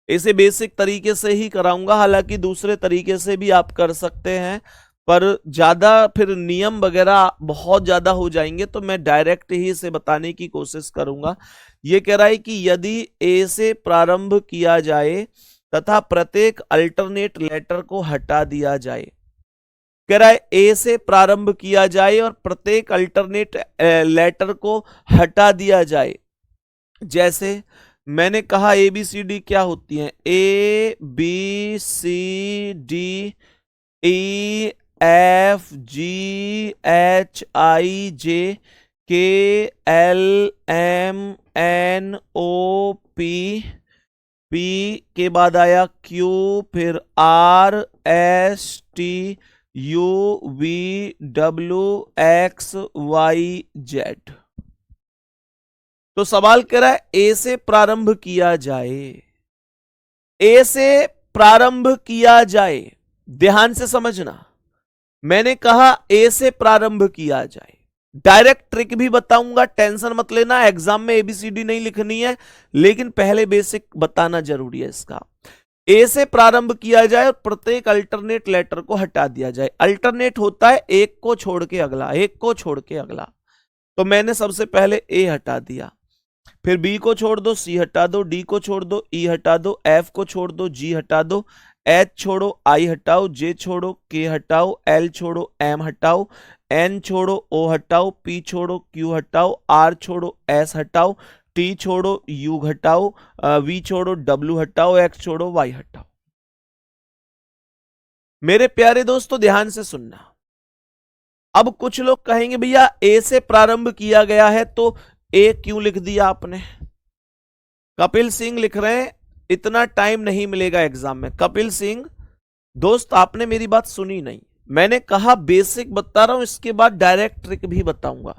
इसे बेसिक तरीके से ही कराऊंगा, हालांकि दूसरे तरीके से भी आप कर सकते हैं, पर ज्यादा फिर नियम वगैरह बहुत ज्यादा हो जाएंगे, तो मैं डायरेक्ट ही इसे बताने की कोशिश करूंगा। यह कह रहा है कि यदि ए से प्रारंभ किया जाए तथा प्रत्येक अल्टरनेट लेटर को हटा दिया जाए, कह रहा है ए से प्रारंभ किया जाए और प्रत्येक अल्टरनेट लेटर को हटा दिया जाए। जैसे मैंने कहा ए बी सी डी क्या होती है? A B C D E F G H I J K L M N O P, P के बाद आया क्यू, फिर R S T U V W X Y Z. तो सवाल कह रहा है ए से प्रारंभ किया जाए, ए से प्रारंभ किया जाए। ध्यान से समझना, मैंने कहा ए से प्रारंभ किया जाए। डायरेक्ट ट्रिक भी बताऊंगा, टेंशन मत लेना, एग्जाम में एबीसीडी नहीं लिखनी है, लेकिन पहले बेसिक बताना जरूरी है इसका। ए से प्रारंभ किया जाए और प्रत्येक अल्टरनेट लेटर को हटा दिया जाए। अल्टरनेट होता है एक को छोड़ के अगला, एक को छोड़ के अगला। तो मैंने सबसे पहले ए हटा दिया, फिर बी को छोड़ दो, सी हटा दो, डी को छोड़ दो, ई हटा दो, एफ को छोड़ दो, जी हटा दो, एच छोड़ो, आई हटाओ, जे छोड़ो, के हटाओ, एल छोड़ो, एम हटाओ, एन छोड़ो, ओ हटाओ, पी छोड़ो, क्यू हटाओ, आर छोड़ो, एस हटाओ, टी छोड़ो, यू हटाओ, वी छोड़ो, डब्ल्यू हटाओ, एक्स छोड़ो, वाई हटाओ। मेरे प्यारे दोस्तों ध्यान से सुनना। अब कुछ लोग कहेंगे भैया ए से प्रारंभ किया गया है तो ए क्यों लिख दिया आपने? कपिल सिंह लिख रहे हैं इतना टाइम नहीं मिलेगा एग्जाम में। कपिल सिंह दोस्त आपने मेरी बात सुनी नहीं, मैंने कहा बेसिक बता रहा हूं, इसके बाद डायरेक्ट ट्रिक भी बताऊंगा,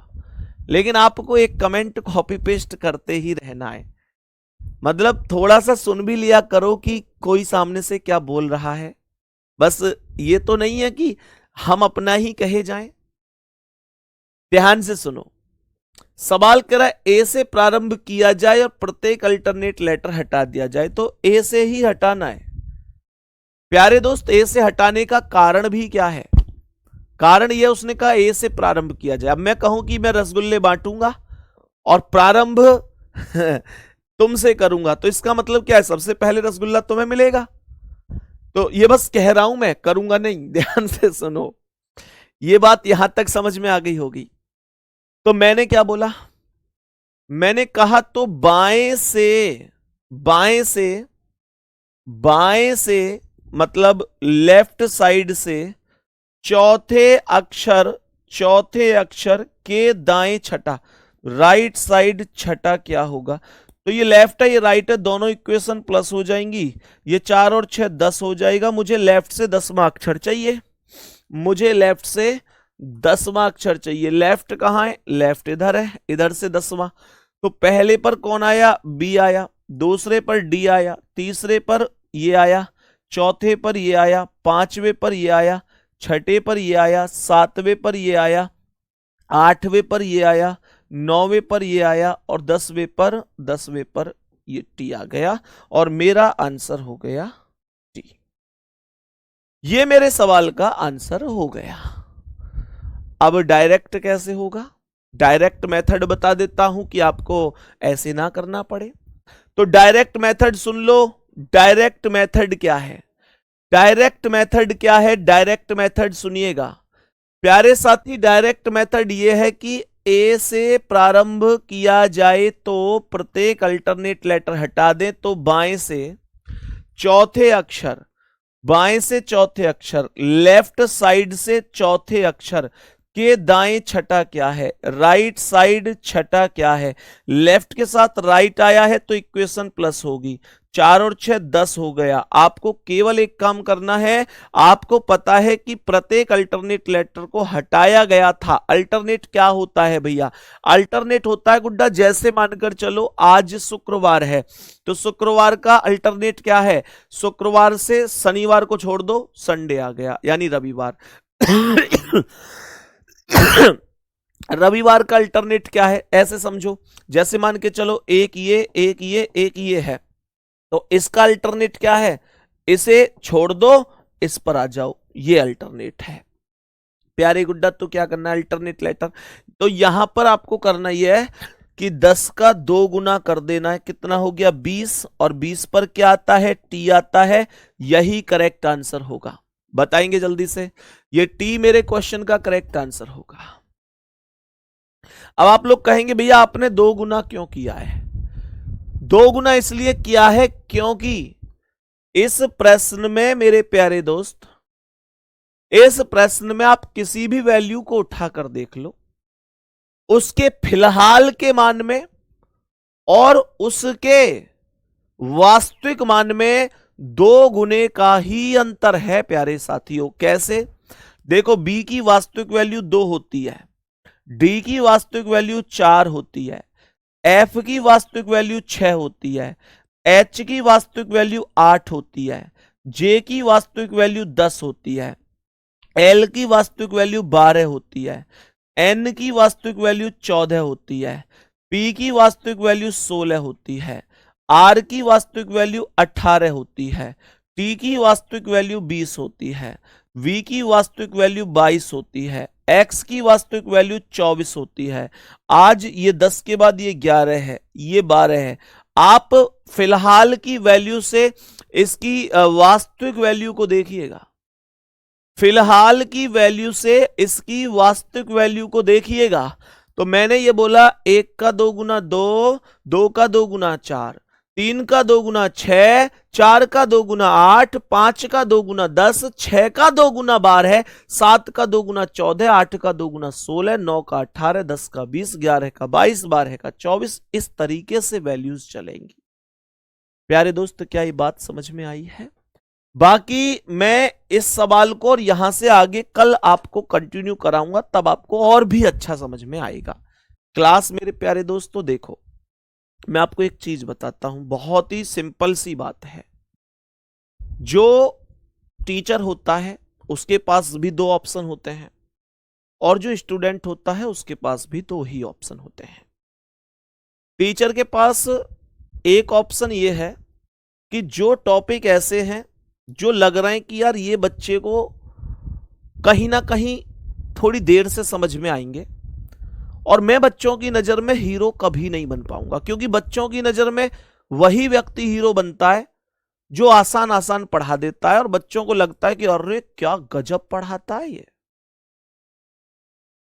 लेकिन आपको एक कमेंट कॉपी पेस्ट करते ही रहना है। मतलब थोड़ा सा सुन भी लिया करो कि कोई सामने से क्या बोल रहा है, बस ये तो नहीं है कि हम अपना ही कहे जाएं। ध्यान से सुनो, सवाल करा ए से प्रारंभ किया जाए और प्रत्येक अल्टरनेट लेटर हटा दिया जाए, तो ए से ही हटाना है। प्यारे दोस्त ए से हटाने का कारण भी क्या है? कारण यह उसने कहा ए से प्रारंभ किया जाए। अब मैं कहूं कि मैं रसगुल्ले बांटूंगा और प्रारंभ तुमसे करूंगा, तो इसका मतलब क्या है? सबसे पहले रसगुल्ला तुम्हें मिलेगा। तो ये बस कह रहा हूं, मैं करूंगा नहीं। ध्यान से सुनो, ये बात यहां तक समझ में आ गई होगी। तो मैंने क्या बोला? मैंने कहा तो बाएं से मतलब लेफ्ट साइड से चौथे अक्षर के दाएं छठा, राइट साइड छठा क्या होगा? तो ये लेफ्ट है ये राइट है, दोनों इक्वेशन प्लस हो जाएंगी, ये 4 और 6 10 हो जाएगा। मुझे लेफ्ट से 10वां अक्षर चाहिए, मुझे लेफ्ट से 10वां अक्षर चाहिए। लेफ्ट कहां है? लेफ्ट इधर है, इधर से 10वां। तो पहले पर कौन आया? बी आया, दूसरे पर डी आया, तीसरे पर ये आया, चौथे पर ये आया, पांचवें पर ये आया, छठे पर ये आया, सातवें पर ये आया, आठवें पर ये आया, 9वें पर ये आया और 10वें पर ये टी आ गया और मेरा आंसर हो गया टी। ये मेरे सवाल का आंसर हो गया। अब डायरेक्ट कैसे होगा? डायरेक्ट मेथड बता देता हूं कि आपको ऐसे ना करना पड़े। तो डायरेक्ट मेथड सुन लो। डायरेक्ट मेथड क्या है? डायरेक्ट मेथड क्या है? डायरेक्ट मेथड सुनिएगा प्यारे साथी। डायरेक्ट मेथड यह है कि ए से प्रारंभ किया जाए तो प्रत्येक अल्टरनेट लेटर हटा दें, तो बाएं से चौथे अक्षर, लेफ्ट साइड से चौथे अक्षर के दाएं छठा क्या है? राइट साइड छठा क्या है? लेफ्ट के साथ राइट आया है तो इक्वेशन प्लस होगी, 4 और 6 10 हो गया। आपको केवल एक काम करना है, आपको पता है कि प्रत्येक अल्टरनेट लेटर को हटाया गया था। अल्टरनेट क्या होता है भैया? अल्टरनेट होता है गुड्डा, जैसे मानकर चलो आज शुक्रवार है तो शुक्रवार का अल्टरनेट क्या है? शुक्रवार से शनिवार को छोड़ दो, संडे आ गया यानी रविवार। रविवार का अल्टरनेट क्या है? ऐसे समझो, जैसे मान के चलो एक ये है, तो इसका अल्टरनेट क्या है? इसे छोड़ दो, इस पर आ जाओ, ये अल्टरनेट है। प्यारे गुड्डा तो क्या करना है? Alternate letter. तो यहां पर आपको करना यह है कि 10 का 2 गुना कर देना है, कितना हो गया? 20, और 20 पर क्या आता है? टी आता है। यही करेक्ट आंसर होगा। बताएंगे जल्दी से, ये टी मेरे क्वेश्चन का करेक्ट आंसर होगा। अब आप लोग कहेंगे भैया आपने 2 गुना क्यों किया है? 2 गुना इसलिए किया है क्योंकि इस प्रश्न में मेरे प्यारे दोस्त, इस प्रश्न में आप किसी भी वैल्यू को उठाकर देख लो, उसके फिलहाल के मान में और उसके वास्तविक मान में 2 गुने का ही अंतर है प्यारे साथियों। कैसे? देखो, बी की वास्तविक वैल्यू 2 होती है, डी की वास्तविक वैल्यू 4 होती है, एफ की वास्तविक वैल्यू 6 होती है, एच की वास्तविक वैल्यू 8 होती है, जे की वास्तविक वैल्यू 10 होती है, एल की वास्तविक वैल्यू 12 होती है, एन की वास्तविक वैल्यू 14 होती है, पी की वास्तविक वैल्यू 16 होती है, आर की वास्तविक वैल्यू 18 होती है, टी की वास्तविक वैल्यू 20 होती है, वी की वास्तविक वैल्यू 22 होती है, एक्स की वास्तविक वैल्यू 24 होती है। आज ये 10 के बाद ये 11 है, ये 12 है। आप फिलहाल की वैल्यू से इसकी वास्तविक वैल्यू को देखिएगा, फिलहाल की वैल्यू से इसकी वास्तविक वैल्यू को देखिएगा। तो मैंने ये बोला 1 का 2 गुना 2, 2 का 2 गुना 4, 3 का 2 गुना 6, 4 का 2 गुना 8, 5 का 2 गुना 10, 6 का 2 गुना 12, 7 का 2 गुना 14, 8 का 2 गुना 16, 9 का 18, 10 का 20, 11 का 22, 12 का 24। इस तरीके से वैल्यूज चलेंगी। प्यारे दोस्त, क्या ये बात समझ में आई है? बाकी मैं इस सवाल को और यहां से आगे कल आपको कंटिन्यू कराऊंगा, तब आपको और भी अच्छा समझ में आएगा। क्लास मेरे प्यारे दोस्तों, देखो मैं आपको एक चीज बताता हूं, बहुत ही सिंपल सी बात है। जो टीचर होता है उसके पास भी 2 ऑप्शन होते हैं, और जो स्टूडेंट होता है उसके पास भी 2 ही ऑप्शन होते हैं। टीचर के पास एक ऑप्शन ये है कि जो टॉपिक ऐसे हैं जो लग रहे हैं कि यार ये बच्चे को कहीं ना कहीं थोड़ी देर से समझ में आएंगे, और मैं बच्चों की नजर में हीरो कभी नहीं बन पाऊंगा, क्योंकि बच्चों की नजर में वही व्यक्ति हीरो बनता है जो आसान आसान पढ़ा देता है, और बच्चों को लगता है कि अरे क्या गजब पढ़ाता है ये।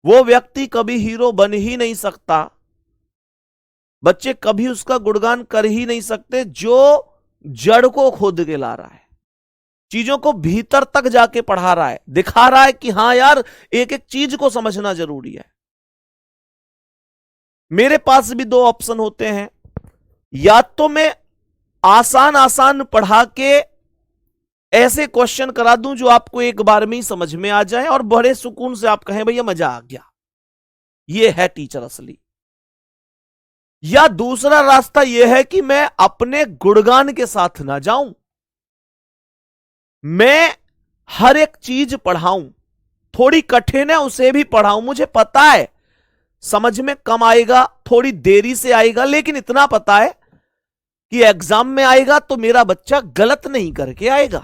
वो व्यक्ति कभी हीरो बन ही नहीं सकता, बच्चे कभी उसका गुणगान कर ही नहीं सकते जो जड़ को खोद के ला रहा है, चीजों को भीतर तक जाके पढ़ा रहा है, दिखा रहा है कि हां यार एक एक चीज को समझना जरूरी है। मेरे पास भी 2 ऑप्शन होते हैं, या तो मैं आसान आसान पढ़ा के ऐसे क्वेश्चन करा दूं जो आपको एक बार में ही समझ में आ जाए और बड़े सुकून से आप कहें भैया मजा आ गया, ये है टीचर असली। या दूसरा रास्ता यह है कि मैं अपने गुणगान के साथ ना जाऊं, मैं हर एक चीज पढ़ाऊं, थोड़ी कठिन है उसे भी पढ़ाऊं। मुझे पता है समझ में कम आएगा, थोड़ी देरी से आएगा, लेकिन इतना पता है कि एग्जाम में आएगा तो मेरा बच्चा गलत नहीं करके आएगा।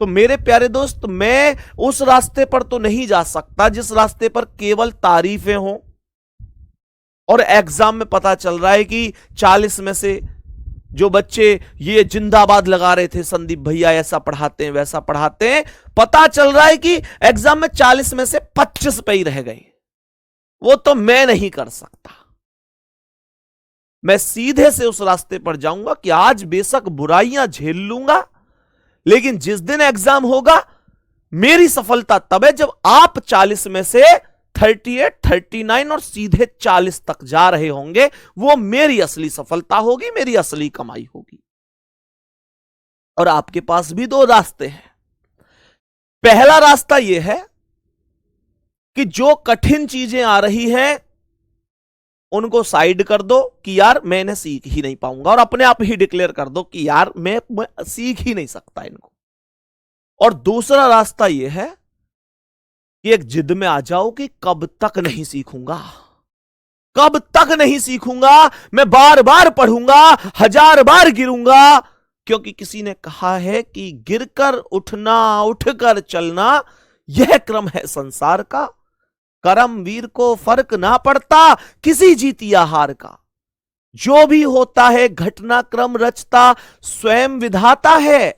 तो मेरे प्यारे दोस्त, मैं उस रास्ते पर तो नहीं जा सकता जिस रास्ते पर केवल तारीफें हों, और एग्जाम में पता चल रहा है कि 40 में से जो बच्चे ये जिंदाबाद लगा रहे थे, संदीप भैया ऐसा पढ़ाते हैं वैसा पढ़ाते हैं, पता चल रहा है कि एग्जाम में 40 में से 25 पे ही रह गए। वो तो मैं नहीं कर सकता। मैं सीधे से उस रास्ते पर जाऊंगा कि आज बेशक बुराइयां झेल लूंगा, लेकिन जिस दिन एग्जाम होगा मेरी सफलता तब है जब आप 40 में से 38, 39 और सीधे 40 तक जा रहे होंगे। वो मेरी असली सफलता होगी, मेरी असली कमाई होगी। और आपके पास भी 2 रास्ते हैं। पहला रास्ता यह है कि जो कठिन चीजें आ रही हैं उनको साइड कर दो कि यार मैं इन्हें सीख ही नहीं पाऊंगा, और अपने आप ही डिक्लेयर कर दो कि यार मैं सीख ही नहीं सकता इनको। और दूसरा रास्ता यह है कि एक जिद में आ जाओ कि कब तक नहीं सीखूंगा, कब तक नहीं सीखूंगा, मैं बार बार पढ़ूंगा, 1000 बार गिरूंगा, क्योंकि किसी ने कहा है कि गिरकर उठना, उठकर चलना, यह क्रम है संसार का। करमवीर को फर्क ना पड़ता किसी जीत या हार का, जो भी होता है घटनाक्रम रचता स्वयं विधाता है।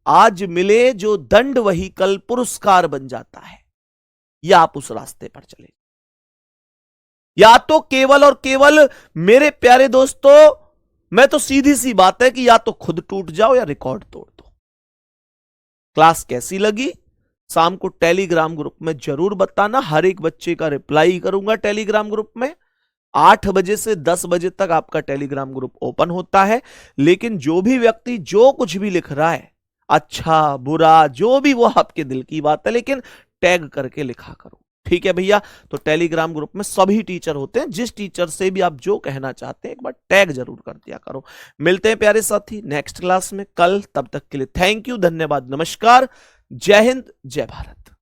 आज मिले जो दंड वही कल पुरस्कार बन जाता है। या आप उस रास्ते पर चले, या तो केवल और केवल मेरे प्यारे दोस्तों, मैं तो सीधी सी बात है कि या तो खुद टूट जाओ या रिकॉर्ड तोड़ दो। क्लास कैसी लगी शाम को टेलीग्राम ग्रुप में जरूर बताना, हर एक बच्चे का रिप्लाई करूंगा टेलीग्राम ग्रुप में। 8 बजे से 10 बजे तक आपका टेलीग्राम ग्रुप ओपन होता है। लेकिन जो भी व्यक्ति जो कुछ भी लिख रहा है, अच्छा बुरा जो भी, वो आपके दिल की बात है, लेकिन टैग करके लिखा करो। ठीक है भैया। तो टेलीग्राम ग्रुप में सभी टीचर होते हैं, जिस टीचर से भी आप जो कहना चाहते हैं एक बार टैग जरूर कर दिया करो। मिलते हैं प्यारे साथी नेक्स्ट क्लास में कल, तब तक के लिए थैंक यू, धन्यवाद, नमस्कार, जय हिंद, जय भारत।